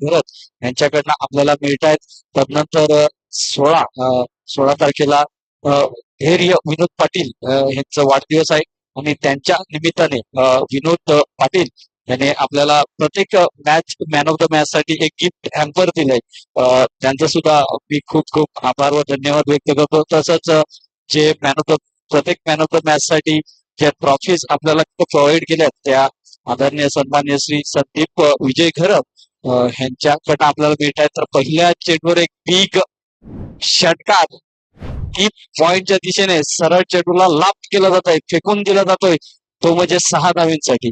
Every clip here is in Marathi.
घरत यांच्याकडनं आपल्याला मिळत आहेत. तदनंतर 16 तारखेला धैर्य विनोद पाटील यांचा वाढदिवस आहे आणि त्यांच्या निमित्ताने विनोद पाटील याने आपल्याला प्रत्येक मॅन ऑफ द मॅच साठी एक गिफ्ट हॅम्पर दिलंय. त्यांचा सुद्धा मी खूप खूप आभार व धन्यवाद व्यक्त करतो. तसंच जे प्रत्येक मॅन ऑफ द मॅच साठी ज्या ट्रॉफीज आपल्याला प्रोव्हाइड केल्यात त्या आदरणीय सन्मान्य श्री संदीप विजय घरत ह्यांच्याकडनं आपल्याला मिळत आहे. तर पहिल्या चेंडूवर एक बिग षटकार की पॉइंटच्या दिशेने सरळ चेंडूला लाभ केला जात आहे, फेकून दिला जातोय, तो म्हणजे 6 धावांसाठी.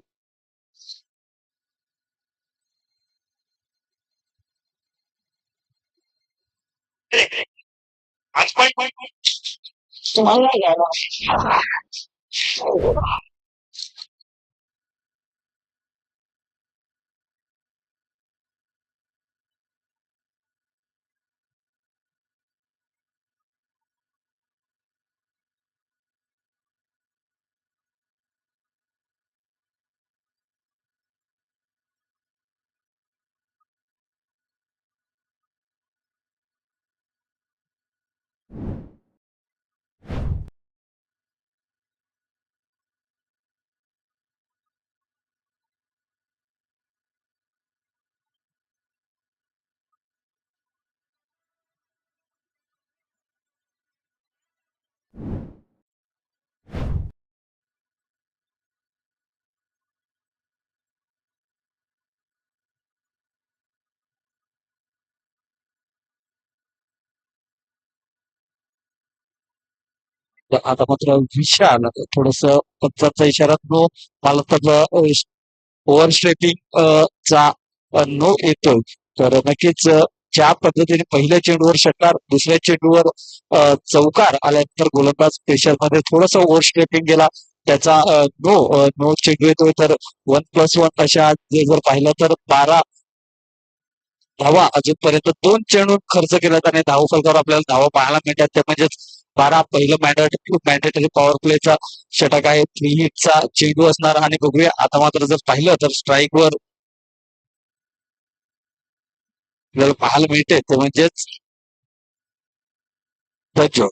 आता मात्र विशाल थोडस पंचांचा इशारा नो, मला तर ओव्हर स्टेपिंग चा नो येतोय. तर नक्कीच ज्या पद्धतीने पहिल्या चेंडूवर षटकार, दुसऱ्या चेंडूवर चौकार आल्यानंतर गोलंदाज प्रेशर मध्ये थोडस ओव्हर स्टेपिंग गेला, त्याचा नो चेंडू येतोय. तर 1+1 अशा जर पाहिलं तर 12 धावा अजूनपर्यंत 2 चेंडू खर्च केल्यात आणि धावफलकावर आपल्याला धावा पाहायला मिळतात. ते म्हणजेच 12 पहिलं मॅन्डेटरी पॉवर प्लेचा षटक आहे, 3 हिटचा चेंडू असणार. आणि बघूया आता मात्र जर पाहिलं तर स्ट्राईकवर आपल्याला पाहायला मिळते ते म्हणजेच तज्जो.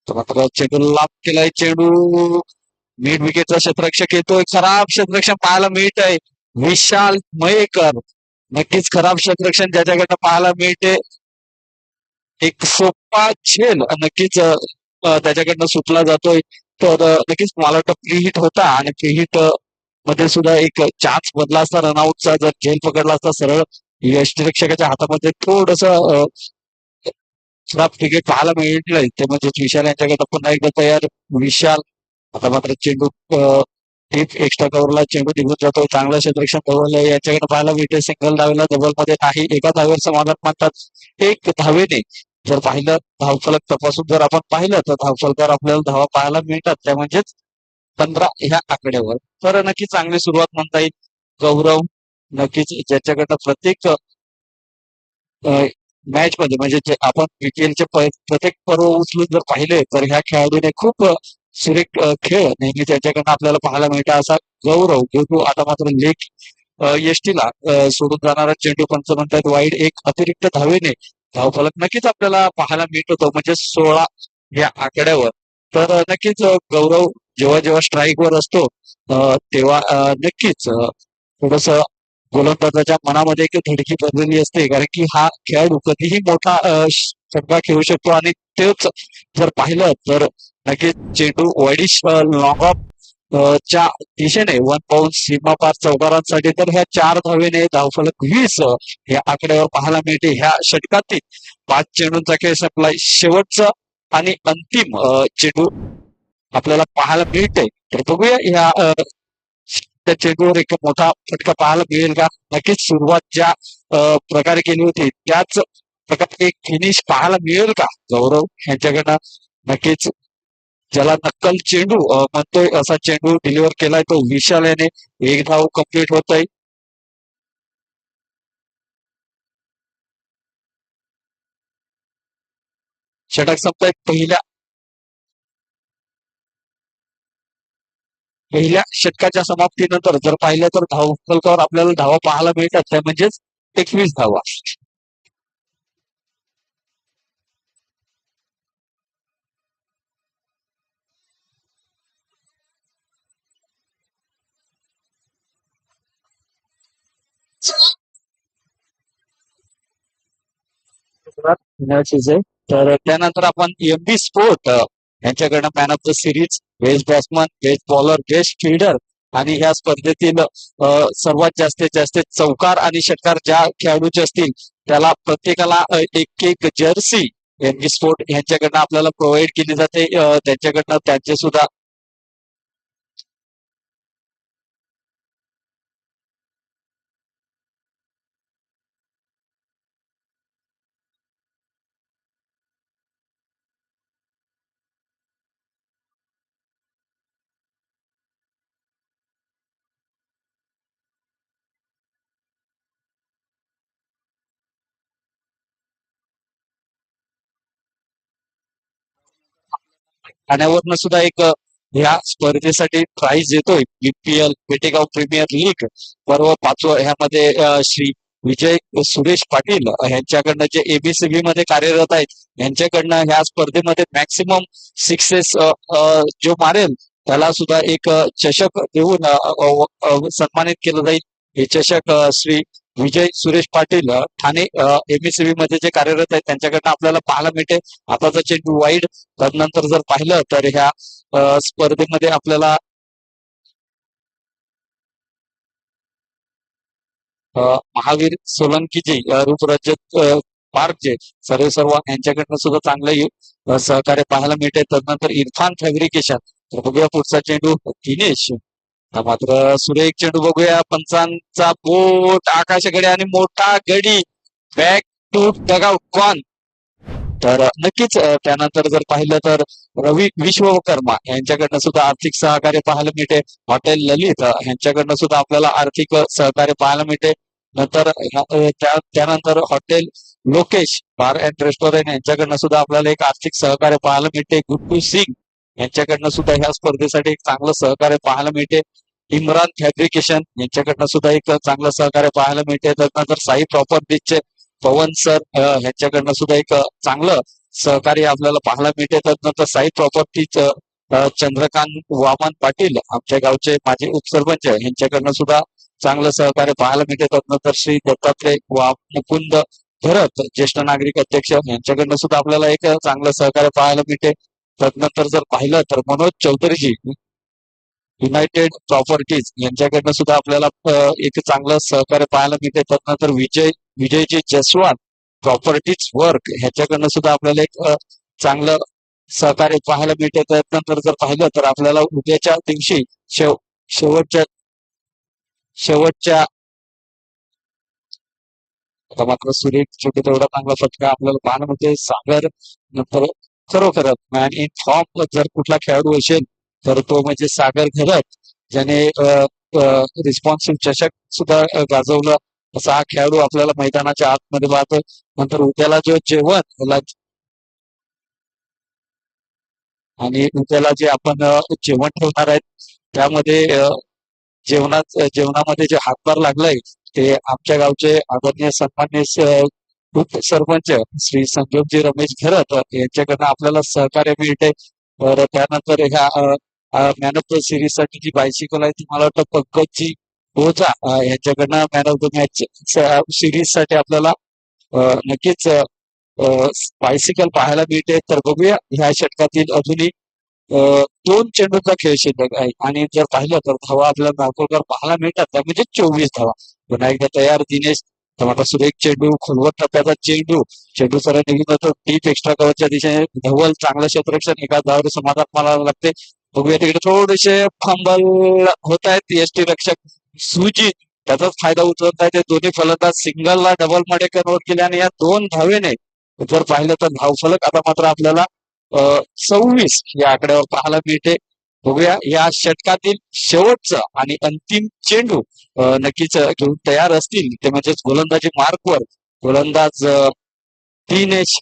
तर मात्र चेंडू लाभ केलाय, चेंडू मिड विकेटचा क्षेत्ररक्षक येतोय, खराब क्षेत्ररक्षण पाहायला मिळत आहे. विशाल मयेकर नक्कीच खराब क्षेत्ररक्षण ज्याच्याकडनं पाहायला मिळते. एक सोपा झेल नक्कीच त्याच्याकडनं सुटला जातोय. तर नक्कीच मला वाटतं प्री हिट होता आणि प्री हिट मध्ये सुद्धा एक चान्स बनला असता रनआउटचा, जर झेल पकडला असता सरळ यष्टिरक्षकाच्या हातामध्ये थोडस खराब क्रिकेट पाहायला मिळतलंय. ते म्हणजे विशाल यांच्याकडे पुन्हा एकदा तयार. विशाल आता मात्र चेंडू डीप एक्स्ट्रा कव्हरला चेंडू निघून जातो, चांगलं क्षेत्ररक्षण धवलंय याच्याकडे पाहायला मिळते. सिंगल धावेला डबल मध्ये नाही, एका धावेवर समाधान मानतात. एक धावेने जर पाहिलं धावफलक तपासून जर आपण पाहिलं तर धावफलकावर आपल्याला धावा पाहायला मिळतात, त्या म्हणजेच 15 ह्या आकड्यावर. तर नक्की चांगली सुरुवात म्हणता येईल. गौरव नक्कीच ज्याच्याकडनं प्रत्येक मॅच मध्ये म्हणजे जे आपण बीपीएलचे प्रत्येक पर्व उचलून जर पाहिले तर ह्या खेळाडूने खूप सुरेख खेळ नेहमी त्याच्याकडनं आपल्याला पाहायला मिळतात. असा गौरव घेतो. आता मात्र लेख यष्टीला सोडून जाणारा चेंडू, पंच म्हणतात वाईड, एक अतिरिक्त धावेने धावफलक नक्कीच आपल्याला पाहायला मिळत होतो, म्हणजे 16 या आकड्यावर. तर नक्कीच गौरव जेव्हा जेव्हा स्ट्राईकवर असतो तेव्हा नक्कीच थोडस गोलंदाजाच्या मनामध्ये एक धडकी भरलेली असते, कारण की हा खेळाडू कधीही मोठा षटकार खेळू शकतो. आणि तेच जर पाहिलं तर नक्कीच चेंडू वाईडिश लॉंग ऑफ च्या दिशेने 1 पाऊंड सीमा पार चौकारांसाठी. तर ह्या 4 धावेने धावफलक 20 या आकड्यावर पाहायला मिळते. ह्या षटकातील 5 चेंडूंचा खेळ संपलाय. शेवटचं आणि अंतिम चेंडू आपल्याला पाहायला मिळते. तर बघूया ह्या त्या चेंडूवर एक मोठा फटका पाहायला मिळेल का. नक्कीच सुरुवात ज्या प्रकारे केली होती त्याच प्रकारे एक फिनिश पाहायला मिळेल का गौरव यांच्याकडनं. नक्कीच ज्याला नक्कल चेंडू म्हणतोय असा चेंडू डिलिव्हर केलाय तो विशाल याने. एक धाव कंप्लीट होत आहे. षटक संपताय. पहिल्या षटकाच्या समाप्तीनंतर जर पाहिलं तर धावफलकावर आपल्याला धावा पाहायला मिळतात, त्या म्हणजेच 21 धावा. फिनायचीच आहे. तर त्यानंतर आपण एम.बी. स्पोर्ट यांच्याकडनं man of the series, best batsman, best bowler, best fielder आणि ह्या स्पर्धेतील सर्वात जास्तीत जास्त चौकार आणि षटकार ज्या खेळाडूचे असतील त्याला प्रत्येकाला एक एक जर्सी एम.बी. स्पोर्ट यांच्याकडनं आपल्याला प्रोव्हाइड केली जाते. त्यांच्याकडनं त्यांचे सुद्धा ठाण्यावरनं सुद्धा एक ह्या स्पर्धेसाठी प्राइज येतोय. बीपीएल पेटेगाव प्रीमियर लीग पर्व पाचवं ह्यामध्ये श्री विजय सुरेश पाटील यांच्याकडनं जे एबीसीबी मध्ये कार्यरत आहेत यांच्याकडनं ह्या स्पर्धेमध्ये मॅक्सिमम सिक्सेस जो मारेल त्याला सुद्धा एक चषक देऊन सन्मानित केलं जाईल. हे चषक श्री विजय सुरेश पाटील ठाणे एमएससीबी मध्ये जे कार्यरत आहेत त्यांच्याकडनं आपल्याला पाहायला मिळते. आताचा चेंडू वाईड. तदनंतर जर पाहिलं तर ह्या स्पर्धेमध्ये आपल्याला महावीर सोलंकीजी रूपराज्य पार्कचे सर्व यांच्याकडनं सुद्धा चांगलं सहकार्य पाहायला मिळते. तदनंतर इरफान फॅब्रिकेशन. तर बघूया पुढचा चेंडू दिनेश. मात्र सुरेख चेंडू बघूया. पंचांचा बोट आकाशाकडे आणि मोठा गडी बॅक टू डगआउट कॉन. तर नक्कीच त्यानंतर जर पाहिलं तर रवी विश्वकर्मा यांच्याकडनं सुद्धा आर्थिक सहकार्य पाहायला मिळते. हॉटेल ललित यांच्याकडनं सुद्धा आपल्याला आर्थिक सहकार्य पाहायला मिळते. नंतर त्यानंतर hotel Lokesh bar and restaurant यांच्याकडनं सुद्धा आपल्याला एक आर्थिक सहकार्य पाहायला मिळते. गुड्डू सिंग यांच्याकडनं सुद्धा ह्या स्पर्धेसाठी एक चांगलं सहकार्य पाहायला मिळते. इम्रान फॅब्रिकेशन यांच्याकडनं सुद्धा एक चांगलं सहकार्य पाहायला मिळते. त्यानंतर साई प्रॉपर्टीजचे पवन सर ह्यांच्याकडनं सुद्धा एक चांगलं सहकार्य आपल्याला पाहायला मिळते. त्यानंतर साई प्रॉपर्टीज चंद्रकांत वामन पाटील आमच्या गावचे माजी उपसरपंच यांच्याकडनं सुद्धा चांगलं सहकार्य पाहायला मिळते. त्यानंतर श्री दत्तात्रय मुकुंद भरत ज्येष्ठ नागरिक अध्यक्ष यांच्याकडनं सुद्धा आपल्याला एक चांगलं सहकार्य पाहायला मिळते. त्यानंतर जर पाहिलं तर मनोज चौधरीजी युनायटेड प्रॉपर्टीज यांच्याकडनं सुद्धा आपल्याला एक चांगलं सहकार्य पाहायला मिळते. त्यानंतर विजयजी जसवाल प्रॉपर्टीज वर्क ह्याच्याकडनं सुद्धा आपल्याला एक चांगलं सहकार्य पाहायला मिळते. त्यानंतर जर पाहिलं तर आपल्याला उद्याच्या दिवशी शेवटच्या शेवटच्या आता मात्र सुरेख छोटे तेवढा चांगला फटका आपल्याला पाहायला मिळते. सागर नंतर खरोखरच मॅन इन फॉर्म जर कुठला खेळाडू असेल तर तो म्हणजे सागर घरत ज्याने रिस्पॉन्सिव्ह चषक सुद्धा गाजवलं असा हा खेळाडू आपल्याला मैदानाच्या आतमध्ये पाहतो. नंतर उद्याला जो जेवण आणि उद्याला जे आपण जेवण ठेवणार आहेत त्यामध्ये जेवणामध्ये जे हातभार लागलाय ते आमच्या गावचे आदरणीय सन्मान्य सरपंच श्री संजोगजी रमेश घरत यांच्याकडनं आपल्याला सहकार्य मिळते. तर त्यानंतर ह्या मॅन ऑफ द सिरीज साठी जी बायसिकल आहे ती मला वाटतं पंकजजी ओझा यांच्याकडनं man of the match series साठी आपल्याला नक्कीच बायसिकल पाहायला मिळते. तर बघूया ह्या षटकातील अजूनही दोन चेंडूचा खेळ शिल्लक आहे आणि जर पाहिलं तर धावा आपल्याला नागपूरकर पाहायला मिळतात त्या म्हणजे 24 धावा. पुन्हा एकदा तयार दिनेश. टमाटा सुरेख चेंडू खोलवर टप्प्याचा चेंडू चेंडू सरळ निघून जातो. डीप एक्स्ट्रा कव्हरच्या दिशेने धवल चांगलं क्षेत्ररक्षण एका धावावर समाधान मला लागते. बघूया तिकडे थोडेसे फंबल होत आहेत. एसटी रक्षक सुजित त्याचाच फायदा उचलत आहे. ते दोन्ही फलंदाज सिंगलला डबल मध्ये कन्वर्ट केले आणि या 2 धावेने जर पाहिलं तर धावफलक आता मात्र आपल्याला 26 या आकड्यावर पाहायला मिळते. बघूया या षटकातील शेवटचा आणि अंतिम चेंडू नक्कीच घेऊन तयार असतील ते म्हणजेच गोलंदाजी मार्कवर गोलंदाज दिनेश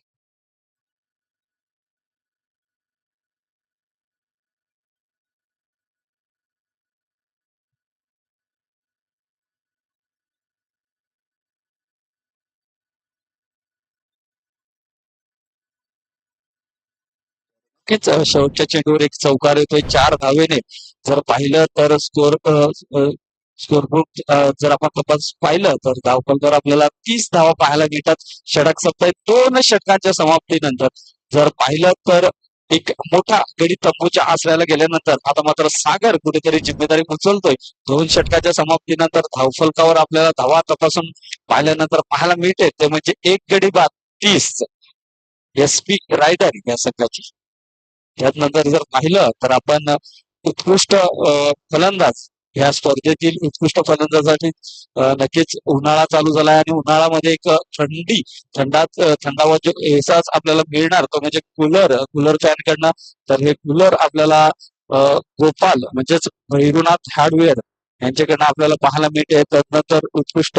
नक्कीच शेवटच्या चेंडूवर एक चौकार येतोय 4 धावेने. जर पाहिलं तर स्कोरबोर्ड जर आपण तपास पाहिलं तर धावफलकावर आपल्याला 30 धावा पाहायला मिळतात. षटक सप्ताह 2 षटकांच्या समाप्तीनंतर. जर पाहिलं तर एक मोठा गडी तंबूच्या आश्रयाला गेल्यानंतर आता मात्र सागर कुठेतरी जिम्मेदारी उचलतोय. 2 षटकाच्या समाप्तीनंतर धावफलकावर आपल्याला धावा तपासून पाहिल्यानंतर पाहायला मिळते ते म्हणजे एक गडी बाद 30 SP रायडर या संघाची. त्यानंतर जर पाहिलं तर आपण उत्कृष्ट फलंदाज ह्या स्पर्धेतील उत्कृष्ट फलंदाजासाठी नक्कीच उन्हाळा चालू झाला आहे आणि उन्हाळ्यामध्ये एक थंडावा जो एहसास आपल्याला मिळणार तो म्हणजे कूलर फॅनकडनं. तर हे कूलर आपल्याला गोपाल म्हणजेच भैरुनाथ हार्डवेअर यांच्याकडनं आपल्याला पाहायला मिळते. त्यानंतर उत्कृष्ट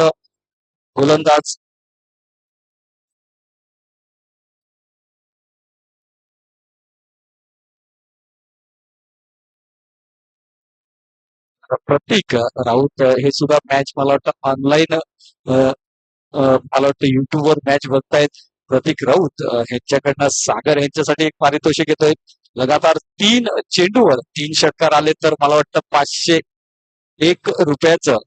गोलंदाज प्रतीक राऊत हे सुद्धा मॅच मला वाटतं ऑनलाईन मला वाटतं युट्यूबवर मॅच बघतायत. प्रतीक राऊत ह्यांच्याकडनं सागर यांच्यासाठी एक पारितोषिक येतोय. लगातार 3 चेंडूवर 3 षटकार आले तर मला वाटतं 501 रुपयाचं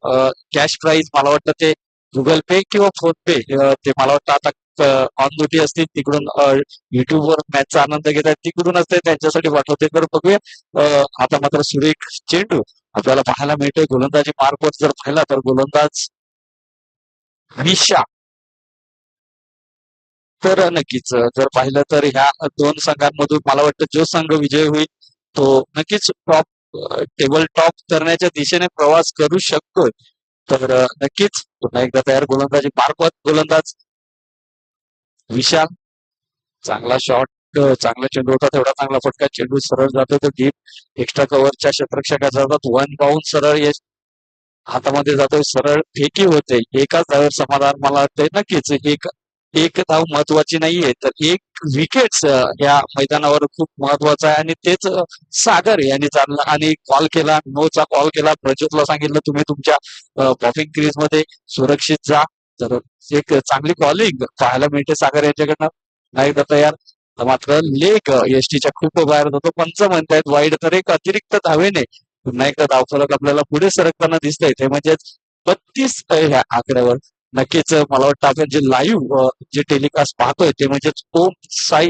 कॅश प्राइज मला वाटतं ते गुगल पे किंवा फोन पे ते मला वाटतं आता ऑन ड्युटी असतील तिकडून युट्यूबवर मॅचचा आनंद घेत आहेत तिकडून असते त्यांच्यासाठी पाठवते. तर बघूया आता मात्र सुरेख चेंडू आपल्याला पाहायला मिळतोय. गोलंदाजी मार्कवर जर पाहिला तर गोलंदाज विशा. तर नक्कीच जर पाहिलं तर ह्या 2 संघांमधून मला वाटतं जो संघ विजय होईल तो नक्कीच टेबल टॉप करण्याच्या दिशेने प्रवास करू शकतोय. तर नक्कीच पुन्हा एकदा तयार गोलंदाजी मार्फत गोलंदाज विशाल. चांगला शॉट चांगला चेंडू होता तेवढा चांगला फटका. चेंडू सरळ जातो तो डीप एक्स्ट्रा कव्हरच्या क्षेत्ररक्षकाच्या हातात 1 बाउंड सरळ हातामध्ये जातोय. सरळ फेकी होते. एकाच धावेवर समाधान मला वाटतंय. नक्कीच एक धाव महत्वाची नाहीये तर एक विकेट या मैदानावर खूप महत्वाचा आहे आणि तेच सागर यांनी चाललं आणि कॉल केला. नोचा कॉल केला. प्रज्योतला सांगितलं तुम्ही तुमच्या बॉलिंग क्रीज मध्ये सुरक्षित जा. तर एक चांगली कॉलिंग पाहायला मिळते सागर यांच्याकडनं. नाही तर तयार मात्र लेग एसटीच्या खूप बाहेर जातो. पंच म्हणतायत वाईड तर एक अतिरिक्त धावेने पुन्हा एकदा धावफलक आपल्याला पुढे सरकताना दिसतंय ते म्हणजे 32 ह्या आकड्यावर. नक्कीच मला वाटतं आपण जे लाईव्ह जे टेलिकास्ट पाहतोय ते म्हणजे ओम साई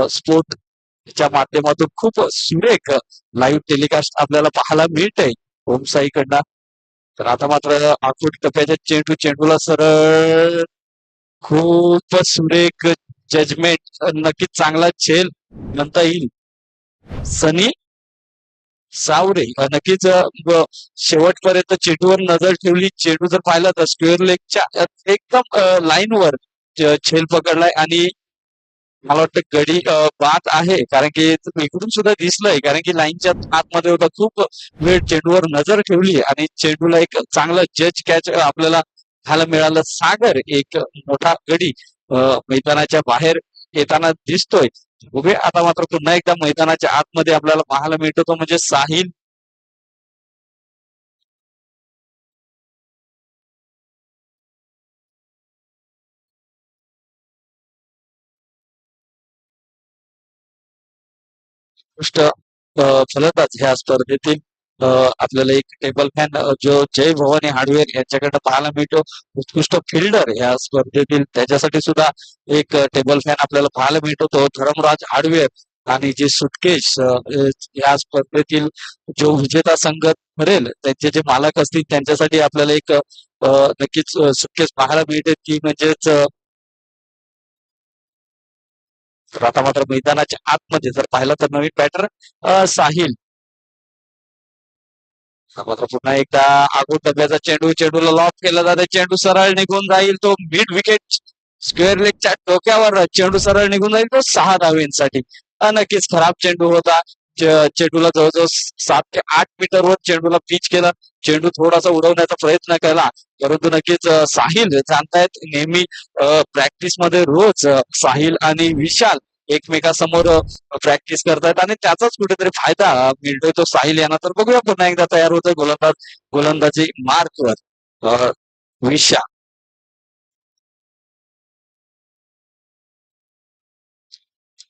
स्पोर्ट च्या माध्यमातून खूप सुरेख लाईव्ह टेलिकास्ट आपल्याला पाहायला मिळतंय ओम साईकडनं. तर आता मात्र आखूड टप्प्याच्या चेंडूला सरळ खूपच सुरेख जजमेंट नक्कीच चांगला झेल म्हणता येईल. सनी सावरे नक्कीच शेवटपर्यंत चेंडूवर नजर ठेवली. चेंडू जर पाहिला तर स्क्वेअर लेगच्या एकदम लाईनवर झेल पकडलाय आणि मला वाटतं गडी बाद आहे कारण की इकडून सुद्धा दिसलंय कारण की लाईनच्या आतमध्ये होता. खूप वेळ चेंडूवर नजर ठेवली आणि चेंडूला एक चांगलं जज कॅच आपल्याला पाहायला मिळालं. सागर एक मोठा गडी मैदानाच्या बाहेर येताना दिसतोय. उभे आता मात्र पुन्हा एकदा मैदानाच्या आतमध्ये आपल्याला पाहायला मिळतो तो म्हणजे साहिल. उत्कृष्ट फलंदाज ह्या स्पर्धेतील आपल्याला एक टेबल फॅन जो जय भवानी हार्डवेअर यांच्याकडे पाहायला मिळतो. उत्कृष्ट फिल्डर ह्या स्पर्धेतील त्याच्यासाठी सुद्धा एक टेबल फॅन आपल्याला पाहायला मिळतो तो धर्मराज हार्डवेअर. आणि जे सुटकेश या स्पर्धेतील जो विजेता संघ ठरेल त्यांचे जे मालक असतील त्यांच्यासाठी आपल्याला एक नक्कीच सुटकेस पाहायला मिळते ती म्हणजेच तर आता मात्र मैदानाच्या आतमध्ये जर पाहिलं तर नवीन बॅटर साहिल. मात्र पुन्हा एकदा आगो डब्याचा चेंडूला लॉक केला जाते. चेंडू सरळ निघून जाईल तो मिड विकेट स्क्वेअर लेगच्या डोक्यावर चेंडू सरळ निघून जाईल तो 6 धावेंसाठी. नक्कीच खराब चेंडू होता. चेंडूला जवळजवळ 7 ते 8 मीटरवर चेंडूला पिच केला. चेंडू थोडासा उडवण्याचा प्रयत्न केला परंतु नक्कीच साहिल जाणतायत नेहमी प्रॅक्टिस मध्ये रोज साहिल आणि विशाल एकमेकांसमोर प्रॅक्टिस करतायत आणि त्याचाच कुठेतरी फायदा मिळतोय तो साहिल यांना. तर बघूया पुन्हा एकदा तयार होतोय गोलंदाजी मार्कवर विशा.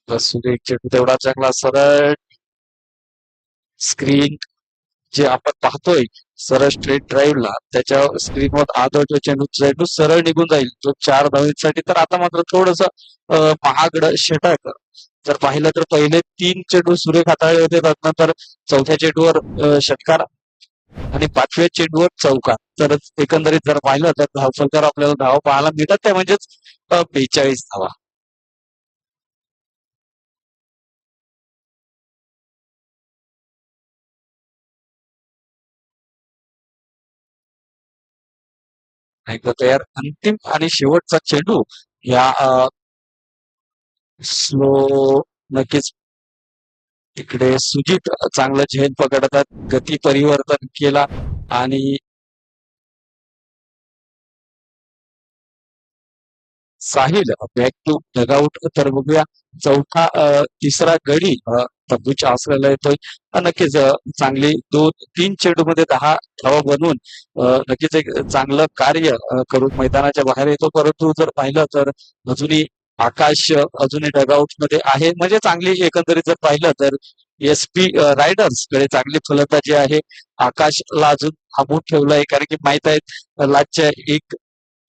सुरेख चेंडू तेवढा चांगला सरळ स्क्रीन जे आपण पाहतोय सरळ स्ट्रेट ड्राईव्हला त्याच्या स्क्रीनवर आदळतो चेंडू चेंडू सरळ निघून जाईल तो 4 धावांसाठी. तर आता मात्र थोडस महागड षटक जर पाहिलं तर पहिले 3 चेंडू सुरेख हाताळले होते त्यानंतर चौथ्या चेंडूवर षटकार आणि 5व्या चेंडूवर चौकार. तर एकंदरीत जर पाहिलं तर धावफलकावर आपल्याला धावा पाहायला मिळतात त्या म्हणजेच 42 धावा. एकदा तयार अंतिम आणि शेवटचा चेंडू या स्लो नक्कीच तिकडे सुजित चांगलं झेल पकडतात गती परिवर्तन केला आणि साहिल बॅक टू डगआउट. तर बघूया चौथा तिसरा गडी तब्बूच्या आसऱ्याला येतोय. नक्कीच चांगली 2-3 चेंडू मध्ये 10 धावा बनवून नक्कीच एक चांगलं कार्य करून मैदानाच्या बाहेर येतो. परंतु जर पाहिलं तर अजूनही आकाश अजूनही डगआउट मध्ये आहे म्हणजे चांगली एकंदरीत जर पाहिलं तर SP रायडर्स कडे चांगली फलंदाजी आहे. आकाशला अजून थांबून ठेवलं आहे कारण की माहित आहे लास्टच्या एक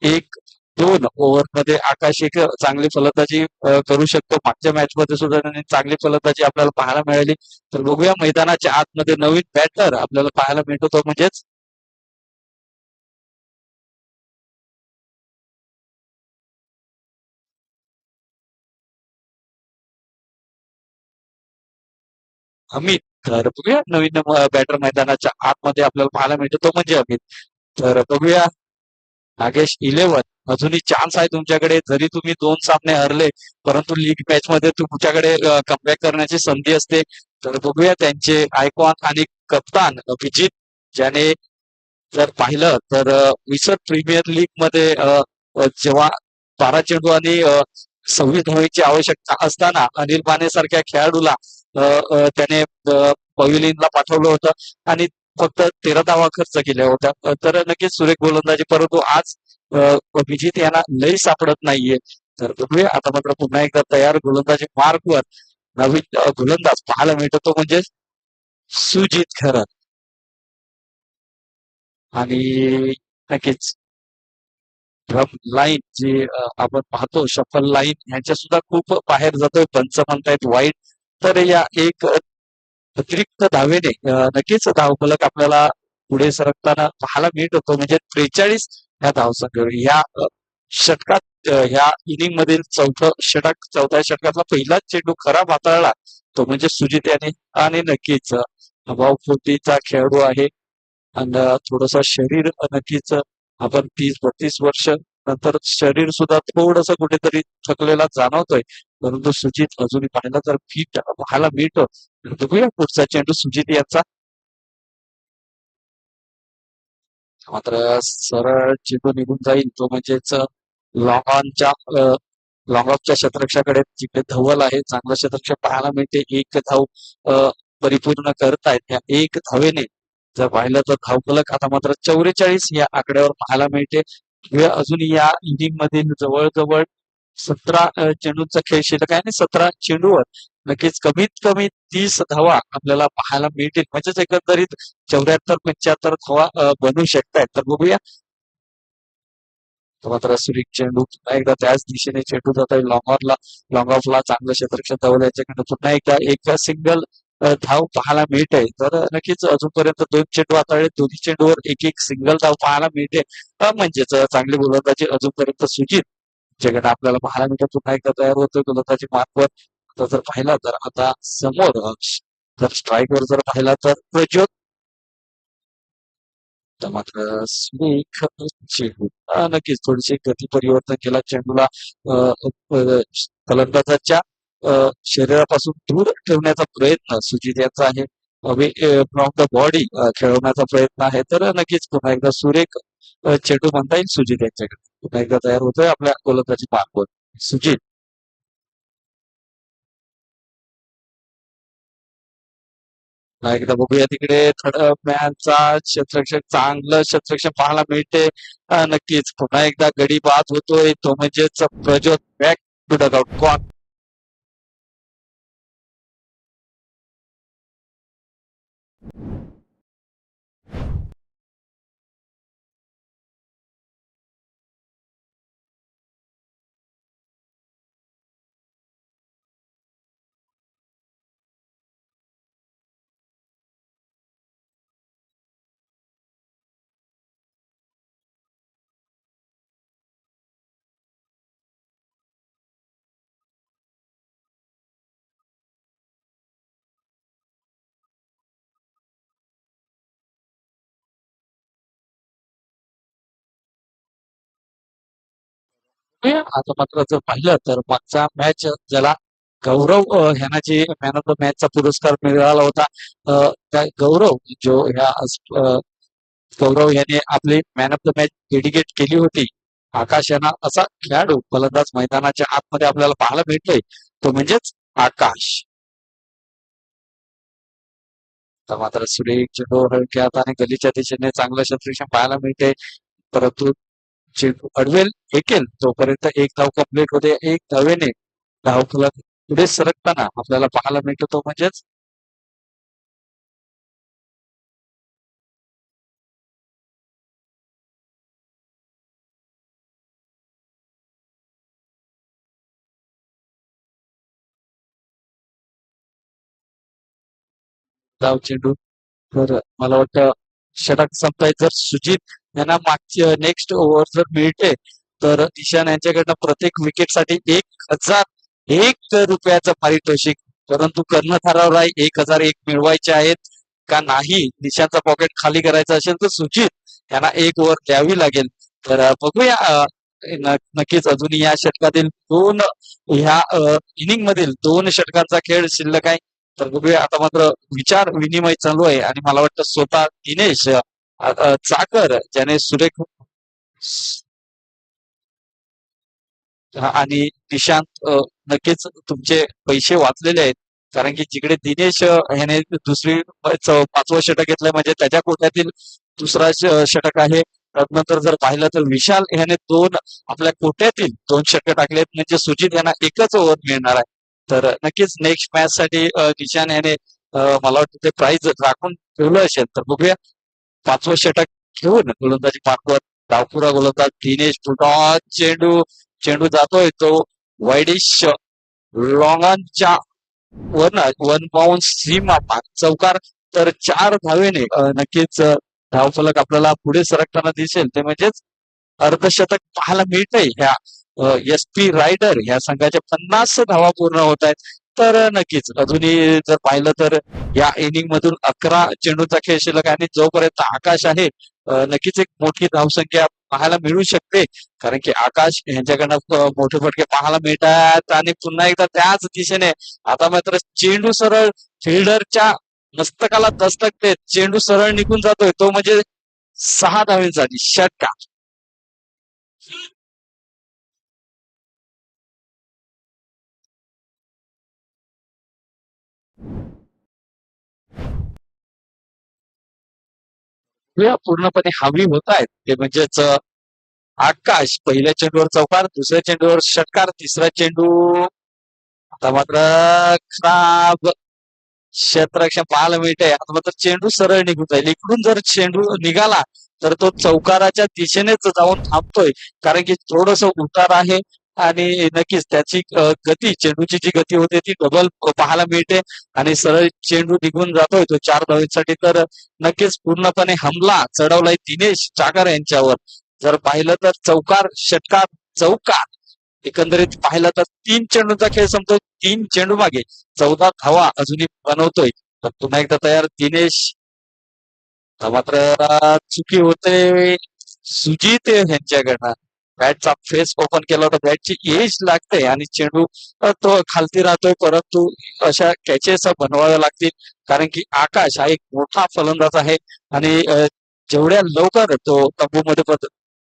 एक 2 ओव्हरमध्ये आकाश एक चांगली फलंदाजी करू शकतो. मागच्या मॅच मध्ये सुद्धा त्यांनी चांगली फलंदाजी आपल्याला पाहायला मिळाली. तर बघूया मैदानाच्या आतमध्ये नवीन बॅटर आपल्याला पाहायला मिळतो तो म्हणजेच अमित. तर बघूया नवीन बॅटर मैदानाच्या आतमध्ये आपल्याला पाहायला मिळतो तो म्हणजे अमित. तर बघूया नागेश 11 अजूनही चान्स आहे तुमच्याकडे जरी तुम्ही 2 सामने हरले परंतु लीग मॅच मध्ये तुमच्याकडे कमबॅक करण्याची संधी असते. तर बघूया त्यांचे आयकॉन आणि कप्तान अभिजित ज्याने जर पाहिलं तर विसर प्रीमियर लीग मध्ये जेव्हा 12 चेंडू आणि 26 धावेची आवश्यकता असताना अनिल माने सारख्या खेळाडूला त्याने पवेलियनला पाठवलं होतं आणि फक्त 13 धावा खर्च केल्या होत्या. तर नक्कीच सुरेख गोलंदाजी परंतु आज अ, अभिजित यांना लई सापडत नाहीये. तर बघूया आता मात्र पुन्हा एकदा तयार गोलंदाजी मार्कवर नवीन गोलंदाज पाहायला मिळतो तो म्हणजे सुजित खरं. आणि नक्कीच ड्रम लाईन जी आपण पाहतो शफल लाईन ह्यांच्या सुद्धा खूप बाहेर जातोय पंच म्हणतायत वाईट. तर या एक अतिरिक्त धावेने नक्कीच धावफलक आपल्याला पुढे सरकताना पाहायला मिळत होतो म्हणजे 43 ह्या धावसंख्येवर या षटकात ह्या इनिंग मधील चौथं षटक चौथ्या षटकातला पहिलाच चेंडू खराब हाताळला तो म्हणजे सुजित याने. आणि नक्कीच भावफुटीचा खेळाडू आहे आणि थोडस शरीर नक्कीच आपण 30-32 वर्ष नंतर शरीर सुद्धा थोडस कुठेतरी थकलेला जाणवतोय. परंतु सुजित अजूनही पाहिलं तर फिट पाहायला मिळतो. तर बघूया पुढचा चेंडू सुजित यांचा मात्र सरळ चेंडू निघून जाईल तो म्हणजेच लॉंग ऑनच्या लॉंग ऑफच्या शतरक्षाकडे जिकडे धवल आहे चांगलं शतरक्षक पाहायला मिळते. एक धाव परिपूर्ण करतायत या एक धावेने जर पाहिलं तर धावफलक आता मात्र 44 या आकड्यावर पाहायला मिळते. अजून या इनिंग मधील जवळजवळ 17 चेंडूंचा खेळ शिल्लक आहे आणि 17 चेंडूवर नक्कीच कमीत कमी 30 धावा आपल्याला पाहायला मिळतील म्हणजेच एकंदरीत 74-75 धावा बनवू शकतायत. तर बघूया मात्र सुरेख चेंडू पुन्हा एकदा त्याच दिशेने चेंडू जात आहे लॉंग ऑफला चांगलं क्षेत्ररक्षण धावलं याच्याकडे पुन्हा एकदा एक सिंगल धाव पाहायला मिळते. तर नक्कीच अजूनपर्यंत 2 चेंडू हाताळले दोन्ही चेंडूवर एक एक सिंगल धाव पाहायला मिळते. म्हणजेच चांगली गोलंदाजी अजूनपर्यंत सुजित ज्याकडे आपल्याला पाहायला मिळतं पुन्हा एकदा तयार होतोय गोलंदाजी मार्कवर. आता जर पाहिला तर आता समोर जर स्ट्राईकवर जर पाहिला तर प्रज्योत. तर मात्र सुरेख चेंडू नक्कीच थोडीशी गती परिवर्तन केला चेंडूला फलंदाजाच्या शरीरापासून दूर ठेवण्याचा प्रयत्न सुजित यांचा आहे. अवे फ्रॉम द बॉडी खेळवण्याचा प्रयत्न आहे. तर नक्कीच पुन्हा एकदा सुरेख चेंडू म्हणता येईल सुजित यांच्याकडे. पुन्हा एकदा तयार होतोय आपल्या गोलंदाजी मार्कवर सुजित. एकदा बघूया तिकडे थर्ड मॅनचा क्षेत्ररक्षक चांगलं क्षेत्ररक्षण पाहायला मिळते. नक्कीच पुन्हा एकदा गडी बाद होतोय तो म्हणजेच प्रज्योत बॅक टू डगआउट. आता मात्र जर पाहिलं तर मागचा मॅच ज्याला गौरव ह्यांना जे मॅन ऑफ द मॅचचा पुरस्कार मिळाला होता, त्या गौरव याने आपली man of the match dedicate केली होती. आकाश यांना असा खेळाडू फलंदाज मैदानाच्या आतमध्ये आपल्याला पाहायला भेटतोय, तो म्हणजेच आकाश. तर मात्र सुरेख चेंडूवर हलक्या आणि गलीच्या दिशेने चांगलं क्षेत्ररक्षण पाहायला मिळते, परंतु चेंडू अडवेल फेकेल तोपर्यंत एक धाव कंप्लीट होते. एक धावेने धावफलक पुढे सरकताना आपल्याला पाहायला मिळतो, तो म्हणजेच धाव चेंडू. तर मला वाटतं षटक संपताय. जर सुजित यांना मागची नेक्स्ट ओव्हर जर मिळते तर ईशान यांच्याकडनं प्रत्येक विकेटसाठी 1,001 रुपयाचं पारितोषिक. परंतु कर्णधारावर आहे 1,001 मिळवायचे आहेत का नाही, निशांचा पॉकेट खाली करायचा असेल तर सुजित यांना एक ओव्हर द्यावी लागेल. तर बघूया. नक्कीच अजून या षटकातील ह्या इनिंग मधील 2 षटकांचा खेळ शिल्लक आहे. तर बघूया. आता मात्र विचार विनिमय चालू आहे आणि मला वाटतं स्वतः दिनेश चाकर ज्याने सुरेख आणि निशांत, नक्कीच तुमचे पैसे वाचलेले आहेत. कारण की जिकडे दिनेश ह्याने पाचवं षटक घेतलंय म्हणजे त्याच्या कोट्यातील दुसरा षटक आहे. त्यानंतर जर पाहिलं तर विशाल ह्याने आपल्या कोट्यातील 2 षटक टाकलेत, म्हणजे सुजित यांना एकच ओव्हर मिळणार आहे. तर नक्कीच नेक्स्ट मॅच साठी निशान याने मला वाटतं ते प्राइज राखून ठेवलं असेल. तर बघूया. 5वं षटक घेऊन गोलंदाजी मार्कवर डावपुरा गोलंदाज दिनेश बुलटॉन. चेंडू जातोय तो वाईडिश लॉंगॉनच्या वन बाउन्स सीमा चौकार. तर 4 धावेने नक्कीच धावफलक आपल्याला पुढे सरकताना दिसेल, ते म्हणजेच अर्धशतक पाहायला मिळतंय. ह्या एस पी रायडर ह्या संघाच्या 50 धावा पूर्ण होत आहेत. तर नक्कीच अजूनही जर पाहिलं तर या इनिंग मधून 11 चेंडूचा खेळ शिल्लक आहे आणि जोपर्यंत आकाश आहे, नक्कीच एक मोठी धावसंख्या पाहायला मिळू शकते. कारण की आकाश यांच्याकडनं मोठे फटके पाहायला मिळतात आणि पुन्हा एकदा त्याच दिशेने आता मात्र चेंडू सरळ फिल्डरच्या मस्तकाला दस्तक देत चेंडू सरळ निघून जातोय, तो म्हणजे 6 धावेंसाठी षटकार. पूर्णपणे हवी होत आहेत, ते म्हणजेच आकाश पहिल्या चेंडूवर चौकार, दुसऱ्या चेंडूवर षटकार, तिसरा चेंडू आता मात्र खराब क्षेत्ररक्षण पाहायला मिळते. आता मात्र चेंडू सरळ निघून जाईल. इकडून जर चेंडू निघाला तर तो चौकाराच्या दिशेनेच जाऊन थांबतोय, कारण की थोडस उतार आहे आणि नक्कीच त्याची गती, चेंडूची जी गती होते ती डबल पाहायला मिळते आणि सरळ चेंडू निघून जातोय तो 4 धावेसाठी. तर नक्कीच पूर्णपणे हमला चढवलाय दिनेश चाकर यांच्यावर. जर पाहिलं तर चौकार षटकार चौकार, एकंदरीत पाहिलं तर 3 चेंडूचा खेळ संपतो. 3 चेंडू मागे 14 धावा अजूनही बनवतोय. तर पुन्हा एकदा तयार दिनेश. मात्र चुकी होते सुजित यांच्याकडनं. बॅटचा फेस ओपन केला होता, बॅटची एज लागते आणि चेंडू तो खालती राहतोय, परंतु अशा कॅचेस बनवाव्या लागतील. कारण की आकाश हा एक मोठा फलंदाज आहे आणि जेवढ्या लवकर तो तंबूमध्ये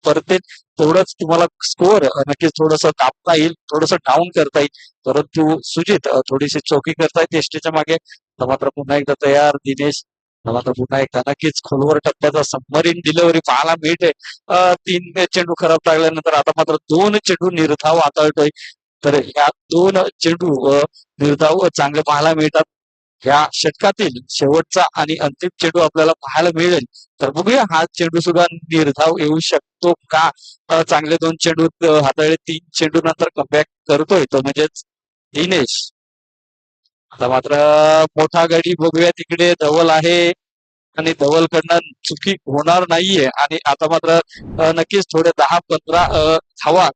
परतेल तेवढंच तुम्हाला स्कोअर नक्कीच थोडंसं दाबता येईल, थोडंसं डाऊन करता येईल. परंतु सुजित थोडीशी चौकी करतायत एसटीच्या मागे. तर मात्र पुन्हा एकदा तयार दिनेश. मात्र पुन्हा एकदा नक्कीच खोलवर टप्प्याचा सबमरीन डिलिव्हरी पाहायला मिळते. 3 चेंडू खराब टाकल्यानंतर आता मात्र 2 चेंडू निर्धाव हाताळतोय. तर ह्या 2 चेंडू निर्धाव चांगले पाहायला मिळतात. या षटकातील शेवटचा आणि अंतिम चेंडू आपल्याला पाहायला मिळेल. तर बघूया हा चेंडू सुद्धा निर्धाव येऊ शकतो का. चांगले 2 चेंडू हाताळले, 3 चेंडू नंतर कमबॅक करतोय तो म्हणजेच दिनेश. आता मात्र मोठा गडी बघूया, तिकडे धवल आहे आणि धवलकडनं चुकी होणार नाहीये. आणि आता मात्र नक्कीच थोडे 10-15 धावा